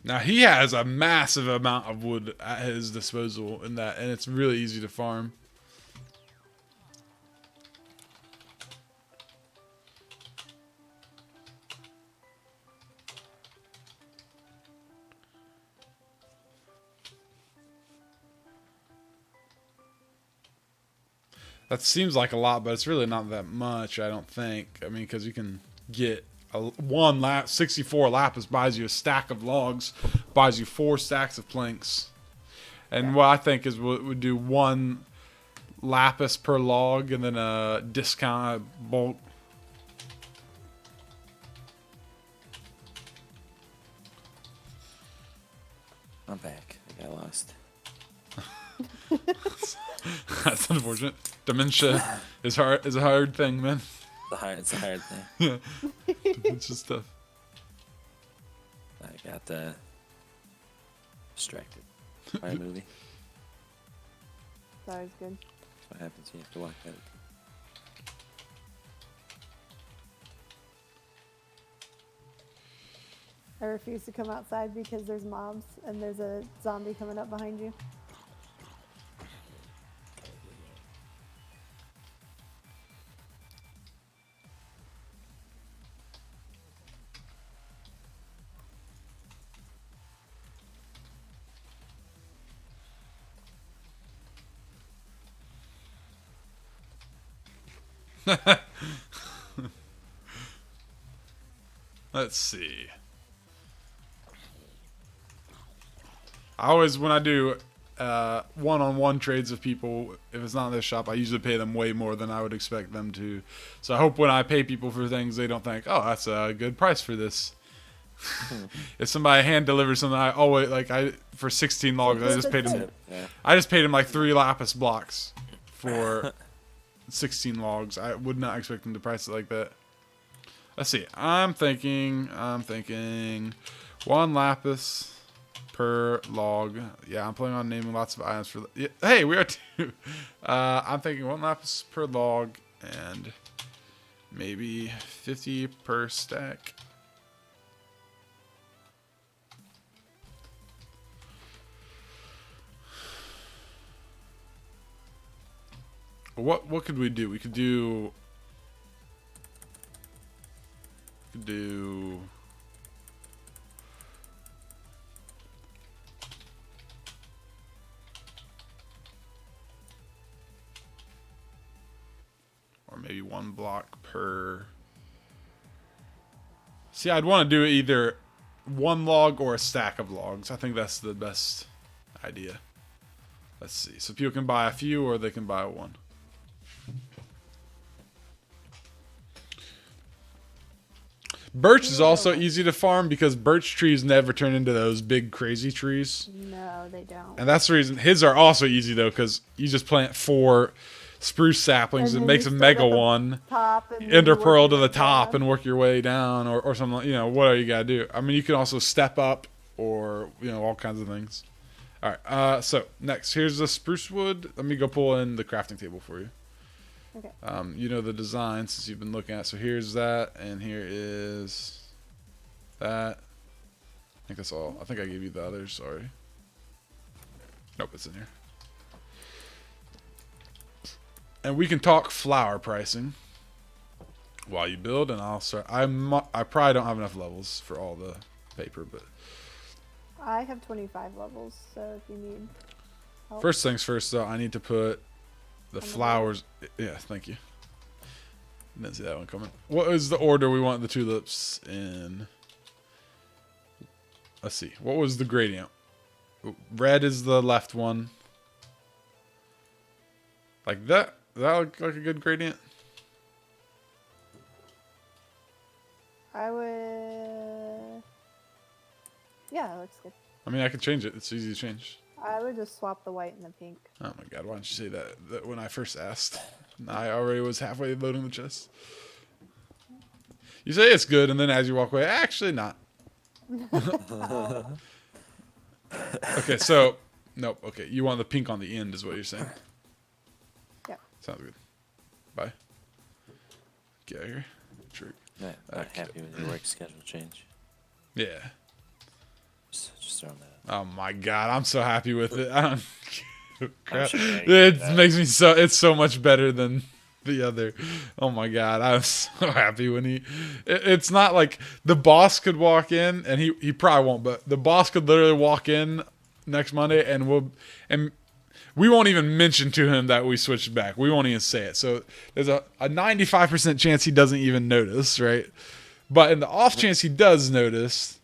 Now he has a massive amount of wood at his disposal and it's really easy to farm. That seems like a lot, but it's really not that much, I don't think. I mean, because you can get 64 lapis buys you a stack of logs, buys you 4 stacks of planks. And what I think is we'll do 1 lapis per log and then a discount bulk. I'm back. I got lost. That's unfortunate. Dementia is a hard thing, man. It's a hard thing. Yeah. Dementia stuff. I got distracted by a movie. It's always good. That's what happens. You have to walk out. I refuse to come outside because there's mobs and there's a zombie coming up behind you. Let's see. I always, when I do one-on-one trades with people, if it's not in this shop, I usually pay them way more than I would expect them to. So I hope when I pay people for things, they don't think, oh, that's a good price for this. If somebody hand delivers something, I always for 16 logs, I just paid him. Yeah. I just paid him like 3 lapis blocks for 16 logs. I would not expect them to price it like that. Let's see. I'm thinking 1 lapis per log. Yeah, I'm planning on naming lots of items for. Yeah, hey, we are 2. I'm thinking 1 lapis per log and maybe 50 per stack. What could we do? We could do. Or maybe 1 block per. See, I'd want to do either 1 log or a stack of logs. I think that's the best idea. Let's see. So people can buy a few or they can buy 1. Birch is also easy to farm because birch trees never turn into those big crazy trees. No, they don't. And that's the reason his are also easy though, because you just plant 4 spruce saplings and then makes you a start mega at the one, top and then ender you work pearl to your the way top down. and work your way down or something, you know, whatever you gotta do. I mean, you can also step up or, you know, all kinds of things. All right, so next, here's the spruce wood. Let me go pull in the crafting table for you. Okay. You know the design since you've been looking at. So here's that, and here is that. I think that's all. I think I gave you the others. Sorry. Nope, it's in here. And we can talk flour pricing while you build, and I'll start. I probably don't have enough levels for all the paper, but I have 25 levels, so if you need help. first things first, though, I need to put the flowers. Yeah, thank you. Didn't see that one coming. What is the order we want the tulips in? Let's see. What was the gradient? Red is the left one. Like that? Does that look like a good gradient? I would. Yeah, it looks good. I mean, I could change it. It's easy to change. I would just swap the white and the pink. Oh my god, why didn't you say that when I first asked? I already was halfway loading the chest. You say it's good, and then as you walk away, actually not. Okay, so nope. Okay, you want the pink on the end, is what you're saying. Yeah. Sounds good. Bye. Get out of here. Trick. Not Okay. happy with your work schedule change. Yeah. Just throwing that out. Oh my god, I'm so happy with it. I don't. Crap. sure you get It that. makes me so. It's so much better than the other. Oh my god, I'm so happy when he. It's not like the boss could walk in, and he probably won't, but the boss could literally walk in next Monday, and we won't even mention to him that we switched back. We won't even say it. So there's a 95% chance he doesn't even notice, right? But in the off chance he does notice,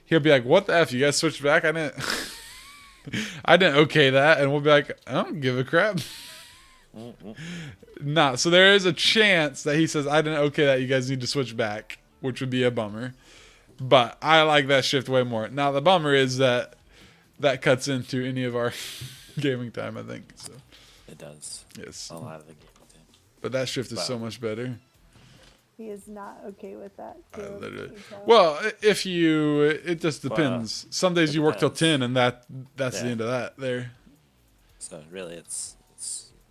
he'll be like, "What the f? You guys switched back? I didn't, I didn't okay that." And we'll be like, "I don't give a crap." Nah. So there is a chance that he says, "I didn't okay that. You guys need to switch back," which would be a bummer. But I like that shift way more. Now the bummer is that cuts into any of our gaming time, I think. So It does. yes, A lot of the game. but that shift is so much better. He is not okay with that. Caleb, Literally. can you tell? Well, if you, it just depends. Some days it you work till depends. 10, and that's the Yeah. end of that. There. So really, it's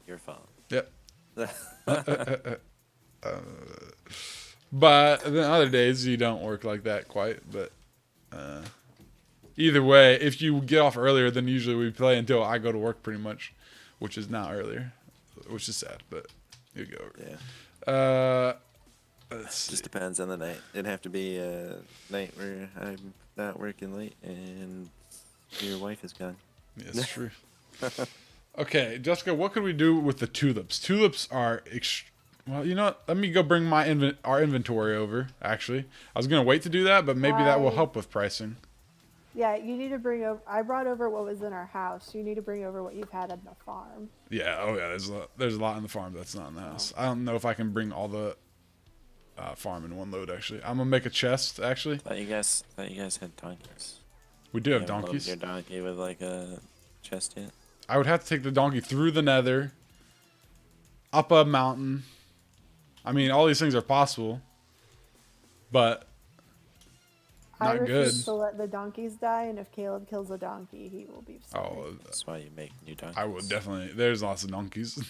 your fault. Yep. But then other days you don't work like that quite. But either way, if you get off earlier, then usually we play until I go to work pretty much, which is now earlier, which is sad, but you go over. Yeah. Let's see. Just depends on the night. It'd have to be a night where I'm not working late and your wife is gone. Yes, true. Okay, Jessica, what could we do with the tulips? Tulips are well, you know what? Let me go bring our inventory over. Actually, I was gonna wait to do that, but maybe that will help with pricing. Yeah, you need to bring over. I brought over what was in our house. You need to bring over what you've had in the farm. Yeah. Oh yeah. There's a lot in the farm that's not in the house. I don't know if I can bring all the farm in one load. Actually, I'm gonna make a chest. Actually, Thought you guys had donkeys. we do have You haven't loaded donkeys. your donkey with like a chest yet? I would have to take the donkey through the nether, up a mountain. I mean, all these things are possible, but I not refuse good. to let the donkeys die, and if Caleb kills a donkey, he will be sorry. Oh, That's why you make new donkeys. I would definitely. There's lots of donkeys.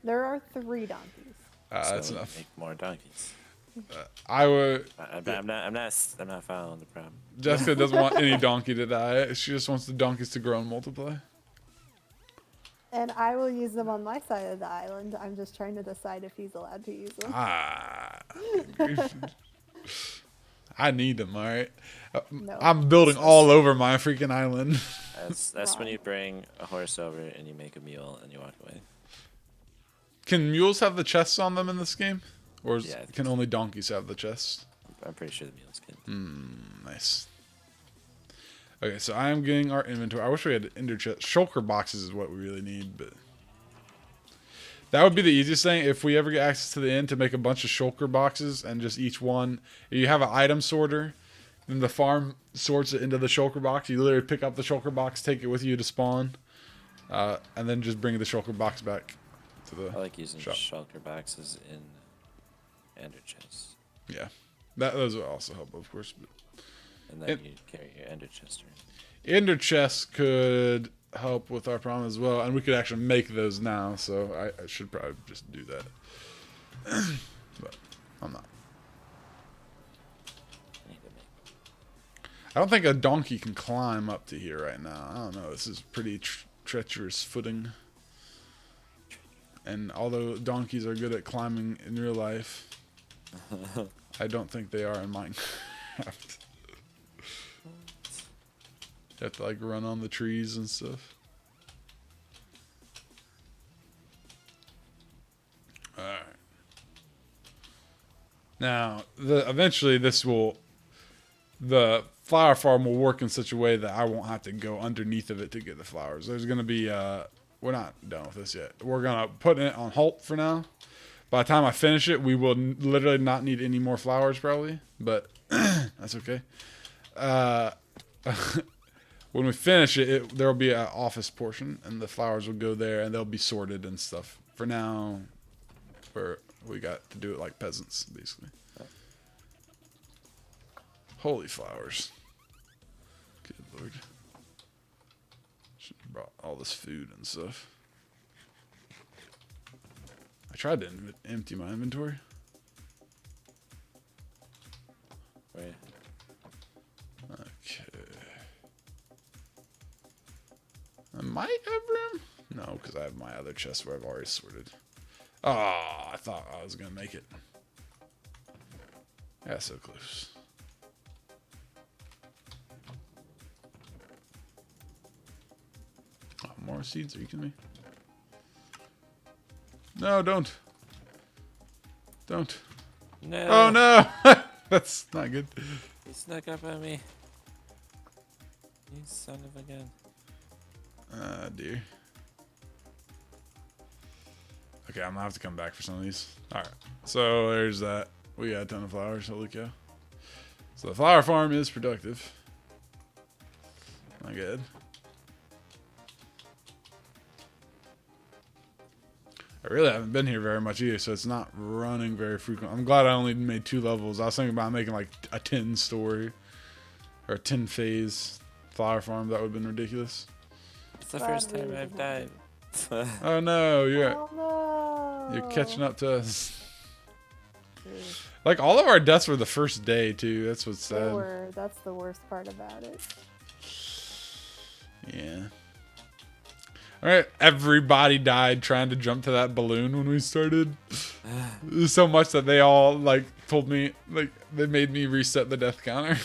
There are 3 donkeys. That's So enough. Make more donkeys. I would. I'm not following the problem. Jessica doesn't want any donkey to die. She just wants the donkeys to grow and multiply. And I will use them on my side of the island. I'm just trying to decide if he's allowed to use them. Ah. I need them, all right? No. I'm building all over my freaking island. That's when you bring a horse over and you make a mule and you walk away. Can mules have the chests on them in this game? Or Yeah, I think can so. only donkeys have the chests? I'm pretty sure the mules can. Nice. Okay, so I am getting our inventory. I wish we had ender chest. Shulker boxes is what we really need, but that would be the easiest thing if we ever get access to the inn to make a bunch of shulker boxes and just each one. You have an item sorter, then the farm sorts it into the shulker box. You literally pick up the shulker box, take it with you to spawn, and then just bring the shulker box back to the I like using shop. shulker boxes in ender chests. Yeah, those will also help, of course. But And then you carry your ender chest around. ender chests could help with our problem as well, and we could actually make those now, so I should probably just do that. But I'm not. I need to make I don't think a donkey can climb up to here right now. I don't know. This is pretty treacherous footing. And although donkeys are good at climbing in real life, I don't think they are in Minecraft. You have to like run on the trees and stuff. Alright. Now, eventually the flower farm will work in such a way that I won't have to go underneath of it to get the flowers. There's going to be, we're not done with this yet. We're going to put it on halt for now. By the time I finish it, we will literally not need any more flowers probably, but that's okay. When we finish it, there will be an office portion, and the flowers will go there, and they'll be sorted and stuff. For now, we got to do it like peasants, basically. Holy flowers. Good lord. Should have brought all this food and stuff. I tried to empty my inventory. Right. Okay. I might have room. No, because I have my other chest where I've already sorted. Oh, I thought I was going to make it. Yeah, so close. Oh, more seeds? Are you kidding me? No, don't. Don't. No. Oh, no! That's not good. He snuck up on me. You son of a gun. Ah, dear. Okay, I'm gonna have to come back for some of these. Alright, so there's that. We got a ton of flowers, holy cow. So the flower farm is productive. Not good. I really haven't been here very much either, so it's not running very frequent. I'm glad I only made 2 levels. I was thinking about making like a 10 story or a 10 phase flower farm. That would have been ridiculous. It's the Glad first we time didn't I've have died. Oh no, Oh no. you're catching up to us. Jeez. Like all of our deaths were the first day too. That's what's They sad. were. That's the worst part about it. Yeah. All right, everybody died trying to jump to that balloon when we started. So much that they all like told me, like they made me reset the death counter.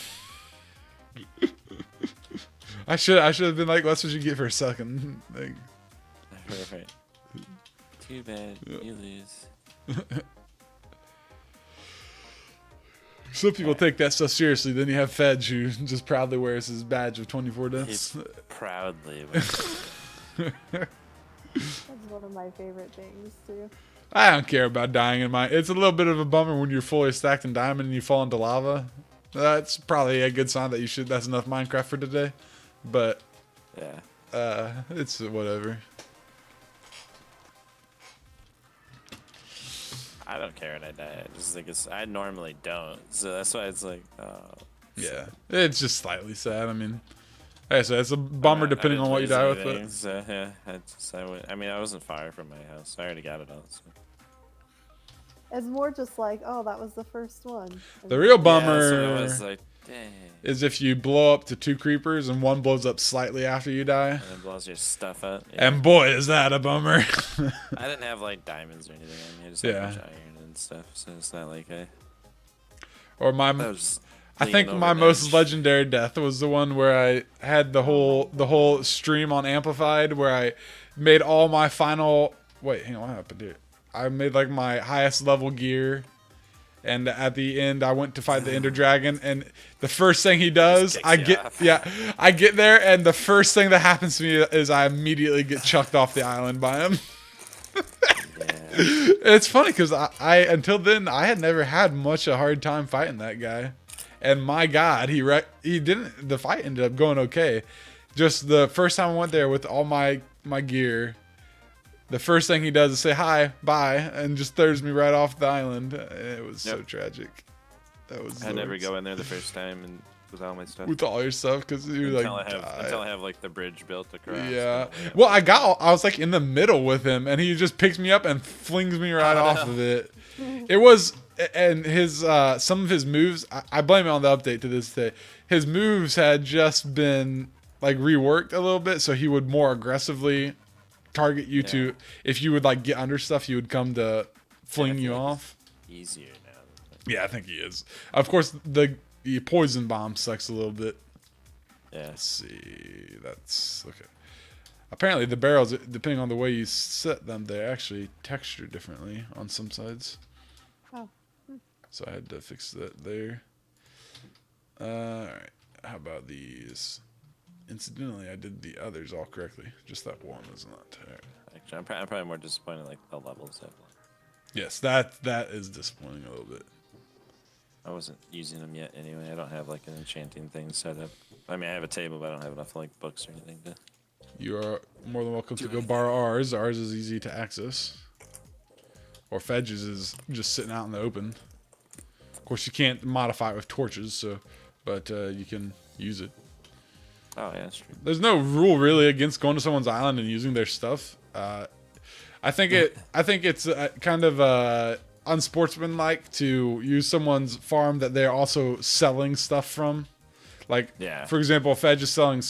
I should have been like, that's what you get for a second. Like, Right. Too bad. You lose. some people take that stuff seriously. Then you have Fedge who just proudly wears his badge of 24 deaths. He proudly. That's one of my favorite things too. I don't care about dying in mine. It's a little bit of a bummer when you're fully stacked in diamond and you fall into lava. That's probably a good sign that you should. That's enough Minecraft for today. But Yeah. it's whatever. I don't care when I die. I just think I normally don't. So that's why it's like, oh. Yeah, it's just slightly sad. I mean, like I said, it's a bummer depending on what you die with. But So, yeah, I mean, I wasn't far from my house. I already got it all. So. It's more just like, oh, that was the first one. the real Yeah, bummer that's what I was like, dang. is if you blow up to 2 creepers and one blows up slightly after you die. And it blows your stuff up. Yeah. And boy, is that a bummer. I didn't have like diamonds or anything. I mean, I just had a Yeah. bunch of iron and stuff. So it's not like Or my, I was I think leaning my over most an edge. legendary death was the one where I had the whole stream on amplified, where I made all my final. Wait, hang on, what happened here? I made like my highest level gear, and at the end I went to fight the Ender Dragon, and the first thing he does, kicks I you get off. I get there, and the first thing that happens to me is I immediately get chucked off the island by him. Yeah. It's funny because I until then I had never had much a hard time fighting that guy, and my God, he didn't. The fight ended up going okay. Just the first time I went there with all my gear, the first thing he does is say hi, bye, and just throws me right off the island. It was so tragic. That was. I never go in there the first time and with all my stuff. with all your stuff because you until like I have like the bridge built across. Yeah. Well, I was like in the middle with him, and he just picks me up and flings me right off of it. It was, and his some of his moves, I blame it on the update to this day. His moves had just been like reworked a little bit, so he would more aggressively target you to. If you would like get under stuff, he would come to fling you off. Easier now. Yeah, I think he is. Of course, the poison bomb sucks a little bit. Yeah. Let's see. That's okay. Apparently, the barrels, depending on the way you set them, they actually texture differently on some sides. Oh. So I had to fix that there. All right. How about these? Incidentally, I did the others all correctly. Just that one is not. All right. Actually, I'm probably more disappointed like the levels have. Yes, that is disappointing a little bit. I wasn't using them yet anyway. I don't have like an enchanting thing set up. I mean, I have a table, but I don't have enough like books or anything to. You are more than welcome to go borrow ours. Ours is easy to access. Or Fedge's is just sitting out in the open. Of course, you can't modify it with torches, so, but you can use it. Oh yeah, that's true. There's no rule really against going to someone's island and using their stuff. I think it's kind of unsportsmanlike to use someone's farm that they're also selling stuff from. Like, for example, Fedge is selling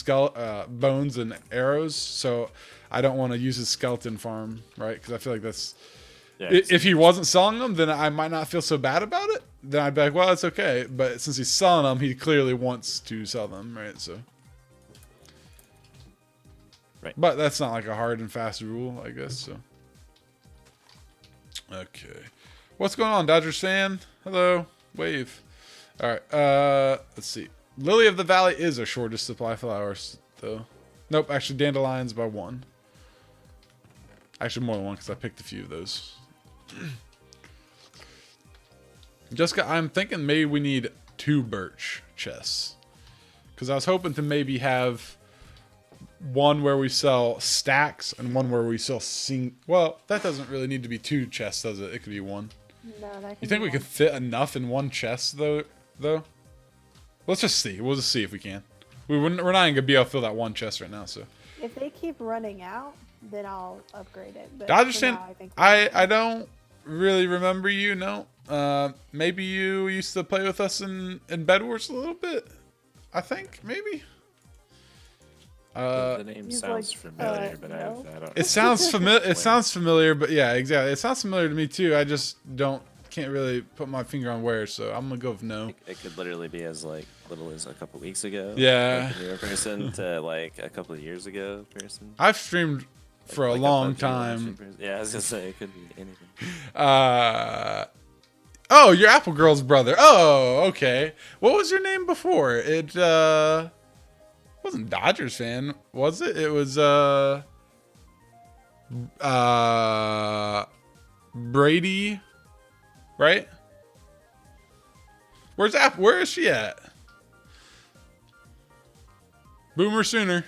bones and arrows, so I don't want to use his skeleton farm, right? Because I feel like that's... Yeah, if he wasn't selling them, then I might not feel so bad about it. Then I'd be like, well, it's okay. But since he's selling them, he clearly wants to sell them, right? So... Right. But that's not like a hard and fast rule, I guess, so... Okay. What's going on, Dodger Sand? Hello. Wave. All right. Let's see. Lily of the Valley is our shortest supply of flowers, though. Nope. Actually, dandelions by 1. Actually, more than 1 because I picked a few of those. Jessica, I'm thinking maybe we need 2 birch chests. Because I was hoping to maybe have one where we sell stacks and one where we sell well, that doesn't really need to be 2 chests, does it? It could be 1. No, that can You think be we could fit enough in 1 chest, though? Let's just see. We'll just see if we can. We're not even going to be able to fill that 1 chest right now, so. If they keep running out, then I'll upgrade it. But I for understand. now, I think I don't really remember you, no. Maybe you used to play with us in Bed Wars a little bit. I think, maybe. The name He's sounds like, familiar, but no. I don't. It sounds familiar. It sounds familiar, but yeah, exactly. It sounds familiar to me too. I just can't really put my finger on where. So I'm gonna go with no. It could literally be as like little as a couple weeks ago. Yeah. Like a newer person to like a couple of years ago person. I've streamed for a Like long PUBG time. watching person. Yeah, I was gonna say it could be anything. Oh, you're Apple Girl's brother. Oh, okay. What was your name before? It wasn't Dodgers fan, was it? It was Brady, right? Where's Apple? Where is she at? Boomer Sooner.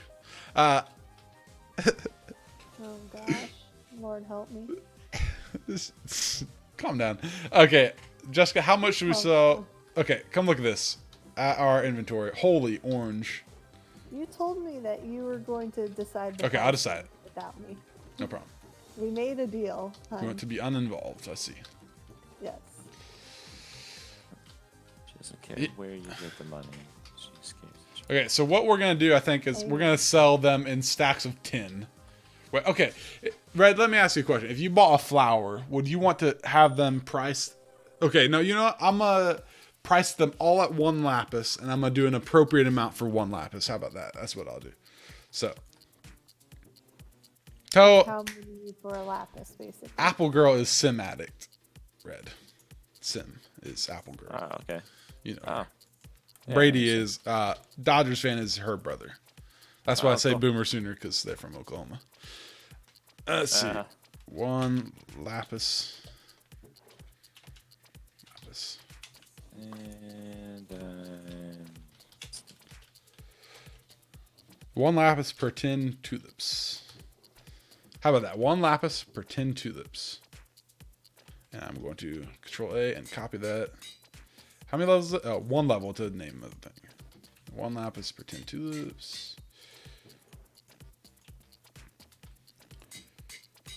Oh gosh, Lord help me. Calm down. Okay, Jessica, how much should we sell? Okay, come look at this. At our inventory. Holy orange. You told me that you were going to decide. The Okay, I'll decide. without me. No problem. We made a deal. You Hun. want to be uninvolved, I see. Yes. She doesn't care where you get the money. She just cares. Okay, so what we're going to do, I think, is we're going to sell them in stacks of 10. Wait, okay, Red, let me ask you a question. If you bought a flower, would you want to have them priced? Okay, no, you know what? I'm going to price them all at 1 lapis, and I'm going to do an appropriate amount for 1 lapis. How about that? That's what I'll do. So, How many for a lapis, basically? Apple Girl is Sim Addict. Red. Sim is Apple Girl. Oh, okay. You know. Oh. Yeah, Brady is, Dodgers fan is her brother. That's why I say cool. Boomer Sooner, because they're from Oklahoma. Let's see. 1 lapis. Lapis. And 1 lapis per 10 tulips. How about that? 1 lapis per 10 tulips. And I'm going to Control A and copy that. How many levels? 1 level to the name of the thing. 1 lapis per 10 tulips.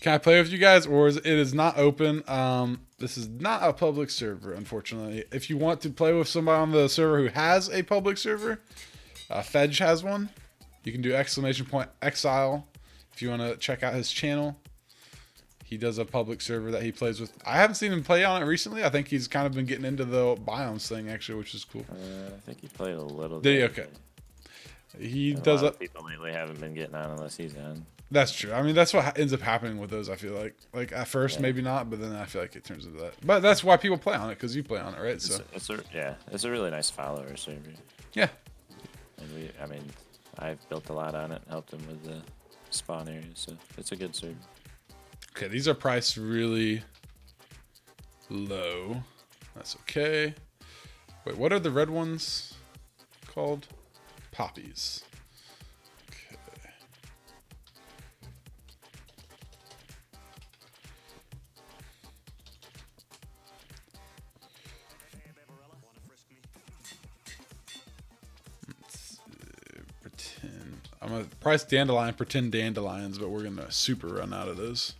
Can I play with you guys, or it is not open? This is not a public server, unfortunately. If you want to play with somebody on the server who has a public server, Fedge has one. You can do !exile if you want to check out his channel. He does a public server that he plays with. I haven't seen him play on it recently. I think he's kind of been getting into the biomes thing, actually, which is cool. I think he played a little Did he? bit. Okay. He A does lot it. of people lately haven't been getting on unless he's on. That's true. I mean, that's what ends up happening with those, I feel like. Like, at first, maybe not, but then I feel like it turns into that. But that's why people play on it, because you play on it, right? So It's a really nice follower server. yeah. And I've built a lot on it, helped him with the spawn area, so it's a good server. Okay, these are priced really low. That's okay. Wait, what are the red ones called? Poppies. Okay. Pretend. I'm gonna price dandelion, pretend dandelions, but we're gonna super run out of those.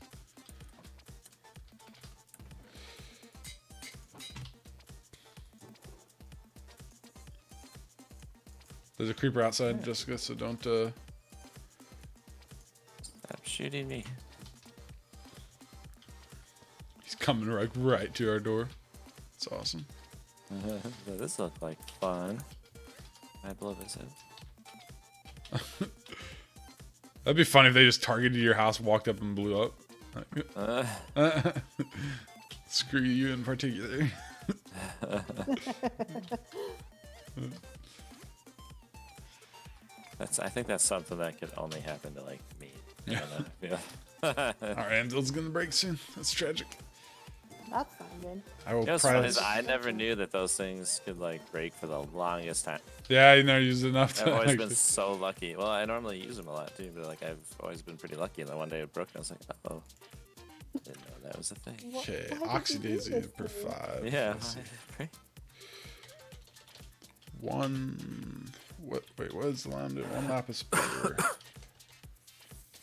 There's a creeper outside, Jessica, so don't Stop shooting me. he's coming like right to our door. It's awesome. This looked like fun. I'd love his head. That'd be funny if they just targeted your house, walked up and blew up. Like, screw you in particular. I think that's something that could only happen to like me. I Yeah. don't know. Yeah. Our anvil's gonna break soon. That's tragic. That's not good. I will You know what's funny is price. I never knew that those things could like break for the longest time. Yeah, I never used enough I've to always been actually. so lucky. Well, I normally use them a lot too, but like I've always been pretty lucky. And then one day it broke, and I was like, oh, didn't know that was a thing. Okay, Why did you do oxidaisy this per to me? 5. Yeah. Let's see. One. Wait, what is the line doing? 1 lapis per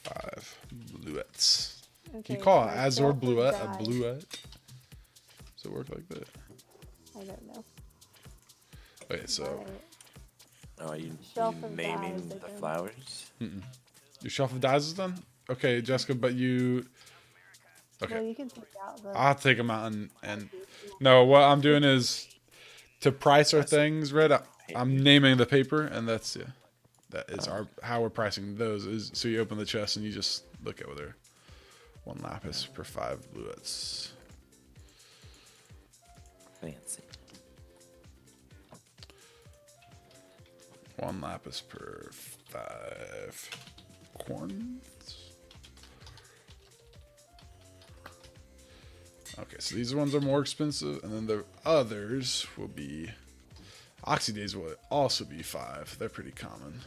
5 bluettes. Okay, You call so it I Azor shelf of bluette dye. a bluette? Does it work like that? I don't know. Okay, so Oh, are you Shelf of naming dyes, I the think. flowers? your shelf of dyes is done? Okay, Jessica, but you. Okay. Well, you can take out the. I'll take them out and no, what I'm doing is to price our things, Red. I'm naming the paper, and that's that is our how we're pricing those. Is so you open the chest and you just look at whether 1 lapis per 5 bluets. Fancy. 1 lapis per 5 corns. Okay, so these ones are more expensive, and then the others will be. Oxidase will also be 5. They're pretty common.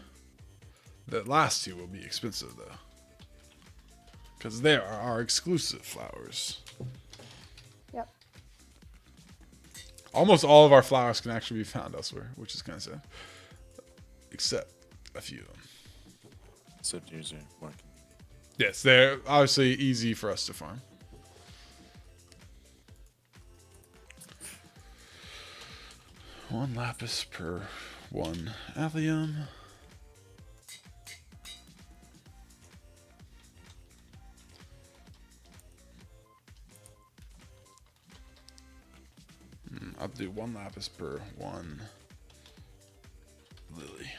The last 2 will be expensive though, because they are our exclusive flowers. Yep. Almost all of our flowers can actually be found elsewhere, which is kind of sad. Except a few of them. So yours are more. Yes, they're obviously easy for us to farm. One lapis per 1 allium. I'll do 1 lapis per 1 lily.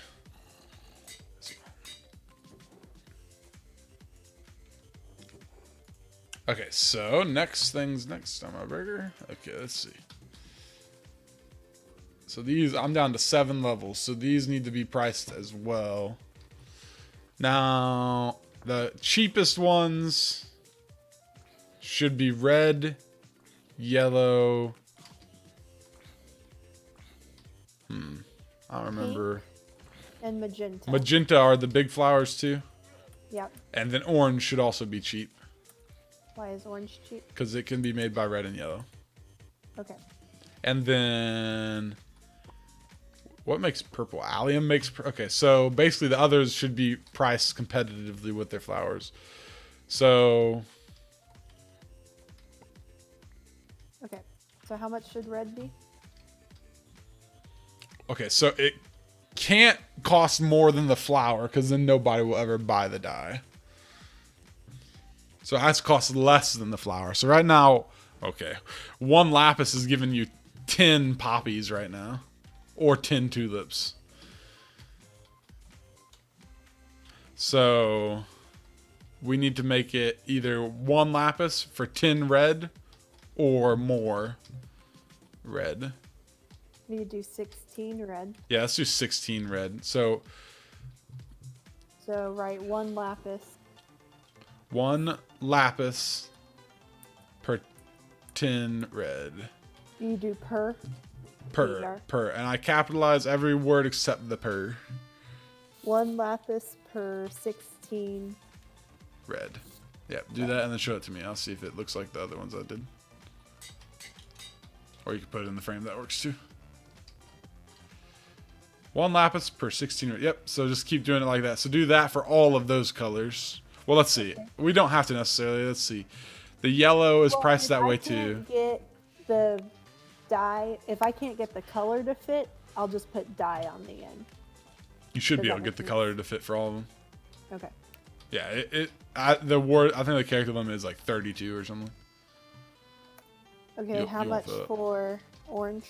Okay, so next things next on my burger. Okay, let's see. So these, I'm down to 7 levels, so these need to be priced as well. Now, the cheapest ones should be red, yellow. I don't remember. And magenta. Magenta are the big flowers too. Yep. And then orange should also be cheap Why is orange cheap? because it can be made by red and yellow. Okay. And then what makes purple? Allium makes okay, so basically the others should be priced competitively with their flowers. So Okay. So how much should red be? okay, so it can't cost more than the flower because then nobody will ever buy the dye. So it has to cost less than the flower. So right now, okay, 1 lapis is giving you 10 poppies right now, or 10 tulips. So we need to make it either 1 lapis for 10 red or more red. We could do 16 red. Yeah, let's do 16 red. So So write 1 lapis. 1 lapis per 10 red. You do per. Per. And I capitalize every word except the per. 1 lapis per 16. Red. Yep, do that and then show it to me. I'll see if it looks like the other ones I did. Or you can put it in the frame. That works too. 1 lapis per 16 red. Yep, so just keep doing it like that. So do that for all of those colors. Well, let's see. We don't have to necessarily. Let's see. The yellow is priced that way too. If I can't get the dye, if I can't get the color to fit, I'll just put dye on the end. You should be Does able that to get the make color to fit for all of them. Okay. Yeah, the word, I think the character limit is like 32 or something. Okay, how you'll much fill it. for orange?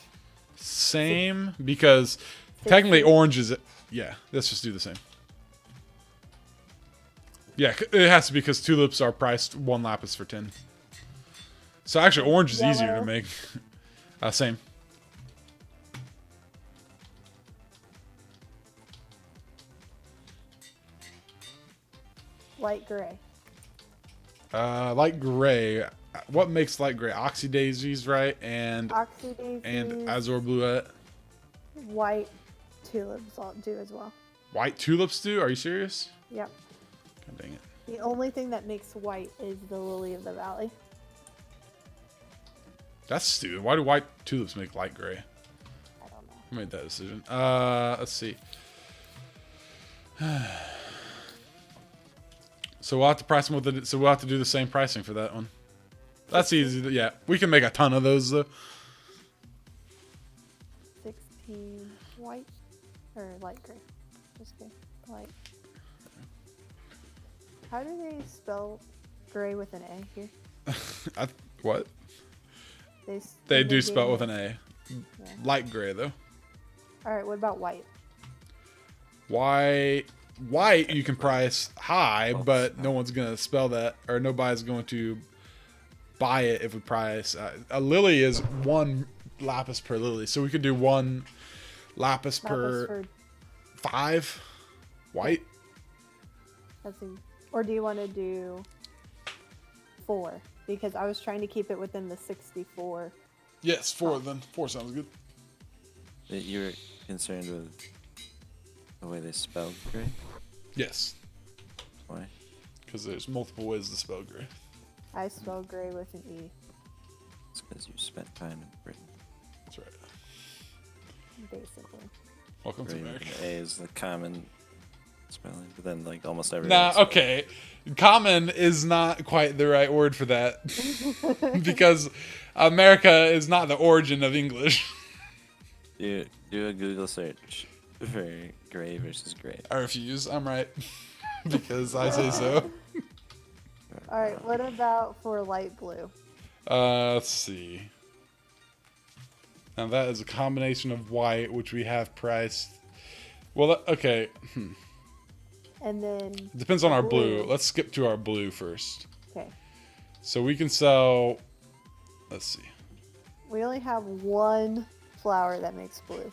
Same, because technically orange is, yeah, let's just do the same. Yeah, it has to be because tulips are priced 1 lapis for 10. So actually orange is easier to Yellow. make. Same. Light gray. Light gray. What makes light gray? Oxydaisies, right? And Oxydaisies. azure bluette. White tulips all do as well. White tulips do? Are you serious? Yep. God dang it. The only thing that makes white is the lily of the valley. That's stupid. Why do white tulips make light gray? I don't know. Who made that decision? Let's see. So we'll have to price them with it. So we'll have to do the same pricing for that one. That's easy. Yeah, we can make a ton of those though. 16 white or light gray. Just kidding. Light. How do they spell gray with an A here? What? They They in the do spell game- with an A. Yeah. Light gray though. All right. What about white? White you can price high, but no one's gonna spell that, or nobody's going to buy it if we price. A lily is 1 lapis per lily, so we could do 1 lapis per For 5 white. let's see. Or do you want to do 4? Because I was trying to keep it within the 64. Yes, 4 then. 4 sounds good. You're concerned with the way they spelled gray? Yes, Why? because there's multiple ways to spell gray. I spell gray with an E, It's because you spent time in Britain. That's right. basically. Welcome to Gray with America. an A is the common spelling, but then like almost every. Nah, okay. Common is not quite the right word for that because America is not the origin of English. Do a Google search for gray versus gray. I refuse. I'm right because I say so. All right. What about for light blue? Let's see. Now that is a combination of white, which we have priced. Well, okay. And then Depends on our Blue. blue. Let's skip to our blue first. okay, So we can sell. Let's see. we only have 1 flower that makes blue.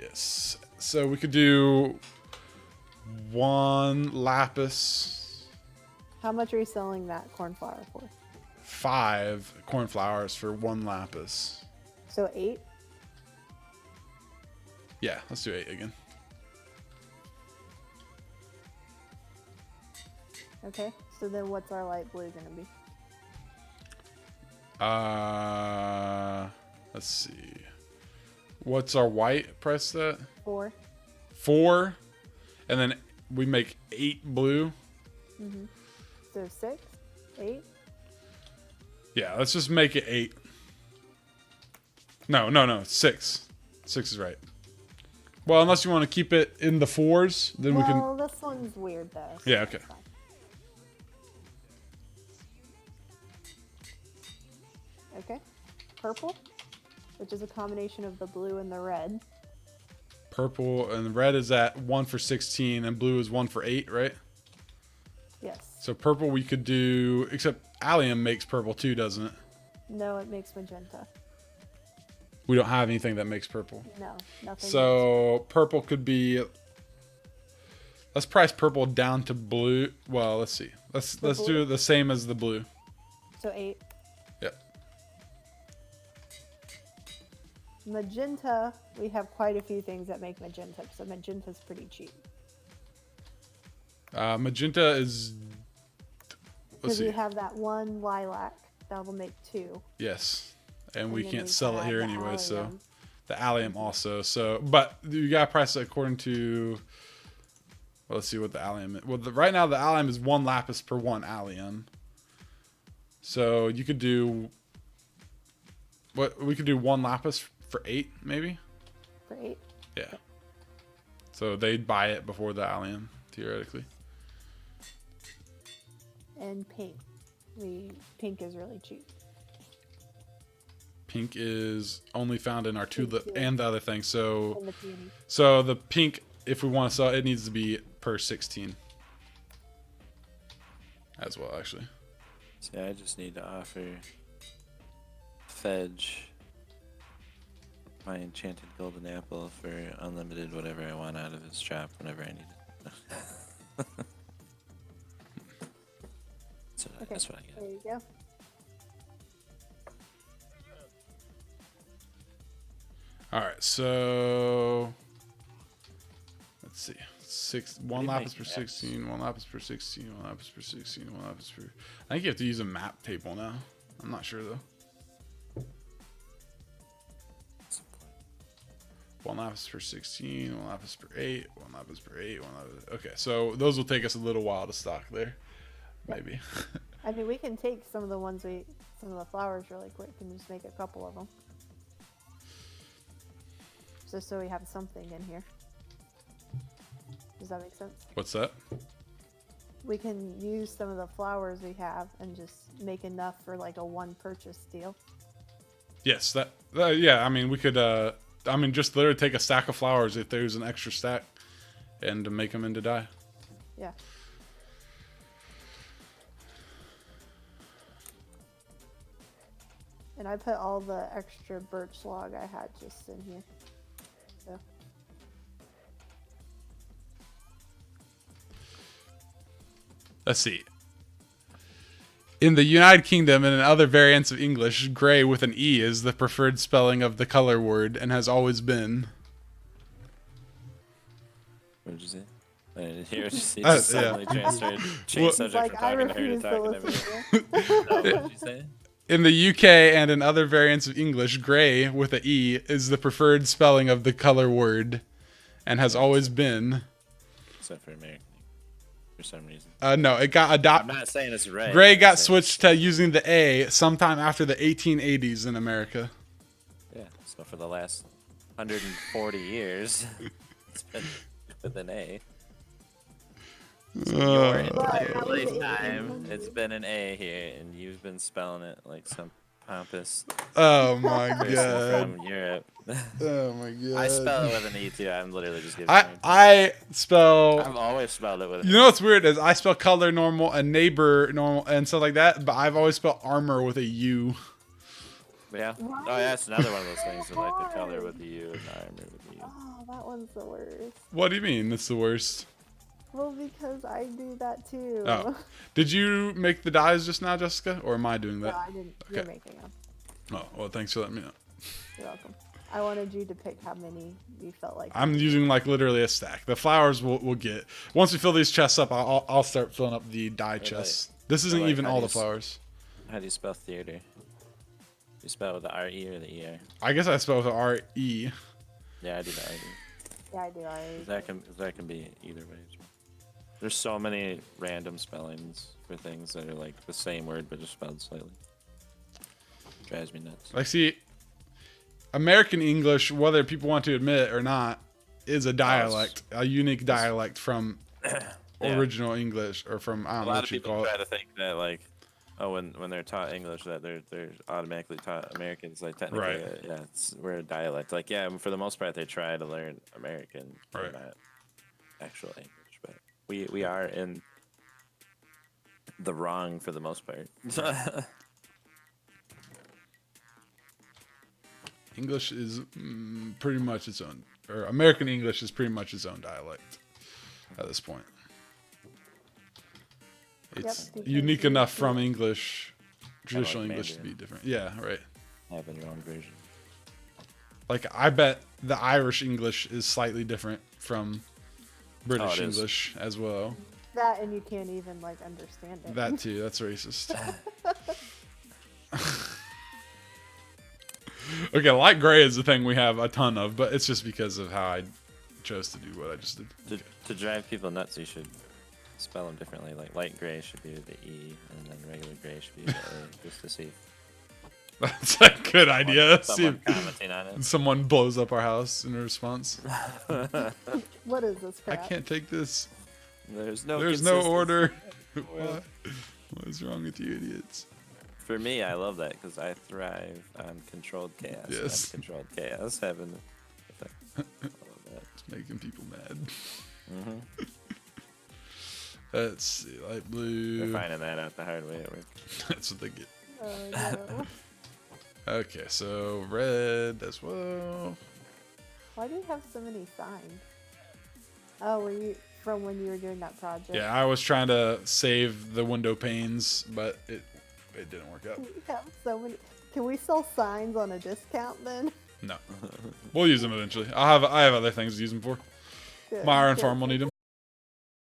Yes. So we could do 1 lapis, How much are you selling that cornflower for? 5 cornflowers for 1 lapis. So 8. Yeah, let's do 8 again. Okay. So then what's our light blue gonna be? Let's see. What's our white price at? 4. 4, and then we make 8 blue. So 6, 8. Yeah, let's just make it 8. No, 6. 6 is right. Well, unless you want to keep it in the 4s, then we can. Well, this one's weird though. so Yeah, okay. that's fine. Okay. Purple, which is a combination of the blue and the red. Purple and red is at 1 for 16, and blue is 1 for 8, right? Yes. So purple we could do, except allium makes purple too, doesn't it? No, it makes magenta. We don't have anything that makes purple. No, nothing. So purple could be. Let's price purple down to blue. Well, let's see. Let's blue? do the same as the blue. So 8. Yep. Magenta, we have quite a few things that make magenta, so magenta's pretty cheap. Magenta is. Let's Because see. we have that 1 lilac that will make 2. Yes, and we then can't we sell it have here the anyway. So allium. the allium also. So, but you gotta price it according to. Well, let's see what the allium is. Well, right now the allium is 1 lapis per 1 allium. So you could do. What we could do 1 lapis for 8 maybe. For 8. Yeah. So they'd buy it before the allium theoretically. And pink. Pink is really cheap. Pink is only found in our tulip Pink, yeah. and the other thing. So And the peony. so the pink, if we want to sell, it needs to be per 16 as well, actually. See, I just need to offer Fedge my enchanted golden apple for unlimited whatever I want out of his shop whenever I need it. So Okay, that's what I get. there you go. All right, so let's see. One do you lapis make per maps? 16, one lapis per 16, one lapis per 16, one lapis per. I think you have to use a map table now. I'm not sure though. One lapis per 16, one lapis per 8, one lapis per 8, one lapis. Okay, so those will take us a little while to stock there. Maybe. I mean, we can take some of the flowers really quick and just make a couple of them. Just so we have something in here. Does that make sense? What's that? We can use some of the flowers we have and just make enough for like a one purchase deal. Yes, that yeah, I mean, we could just literally take a stack of flowers if there's an extra stack and make them into dye. Yeah. And I put all the extra birch log I had just in here. So. Let's see. In the United Kingdom and in other variants of English, gray with an E is the preferred spelling of the color word and has always been. What did you say? I didn't hear what you say. Just yeah. suddenly changed Well- subject from I talking to her to refuse to talking to me. listen to No, what did you say? In the UK and in other variants of English, gray with an E is the preferred spelling of the color word and has always been. Except for American, for some reason. No, it got I'm adopted. not saying it's right. Gray I'm got saying switched to using the A sometime after the 1880s in America. Yeah, so for the last 140 years, it's been with an A. So your entire lifetime, it's been an A here, and you've been spelling it like some pompous Oh my person god. from Europe. Oh my god. I spell it with an E too. I'm literally just giving. I spell. I've always spelled it with an You know what's weird is I spell color normal and neighbor normal and stuff like that, but I've always spelled armor with a U. Yeah. Oh, yeah, that's another one of those things with like the color with the U and the armor with the U. Oh, that one's the worst. What do you mean? It's the worst. Well, because I do that too. Oh. Did you make the dyes just now, Jessica? Or am I doing No, that? I didn't. You're Okay. making them. Oh, well, thanks for letting me know. You're welcome. I wanted you to pick how many you felt like. I'm using like literally a stack. The flowers we'll get. Once we fill these chests up, I'll start filling up the dye chests. This isn't like, even how all do the you flowers. How do you spell theater? You spell it with the R-E or the E-R? I guess I spell with a R-E. Yeah, I do the R-E. Yeah, I do. That can be either way. There's so many random spellings for things that are like the same word but just spelled slightly. Drives me nuts. Like, see, American English, whether people want to admit it or not, is a dialect, a unique dialect from original English, or from, I don't A know lot what of you people call try it. to think that like, oh, when they're taught English that they're automatically taught Americans. Like technically, Right. yeah, we're a dialect. Like yeah, for the most part they try to learn American, Right. not actual English. But we are in the wrong for the most part. English is pretty much its own, or American English is pretty much its own dialect at this point. It's because unique you enough can't- from English, traditional like English to Mandarin. be different. Yeah, right. Having your own version. Like, I bet the Irish English is slightly different from British it is. English as well. That and you can't even like understand it. That too, that's racist. Okay, light gray is the thing we have a ton of, but it's just because of how I chose to do what I just did. To drive people nuts, you should spell them differently. Like light gray should be with the E, and then regular gray should be with the A, just to see. That's a good idea. See Someone if commenting on it. someone blows up our house in response. What is this I crap? can't take this. There's no There's no consistency. order. What is wrong with you idiots? For me, I love that because I thrive on controlled chaos. and Yes. controlled chaos having the effect. I love that. It's making people mad. Mm-hmm. Let's see, light They're blue. finding that out the hard way at work. That's what they get. Oh, no. Okay, so red as well. Why do you have so many signs? Oh, were you from when you were doing that project? Yeah, I was trying to save the window panes, but it didn't work out. We have so many. Can we sell signs on a discount then? No, we'll use them eventually. I have other things to use them for. Good, My iron good. farm will need them.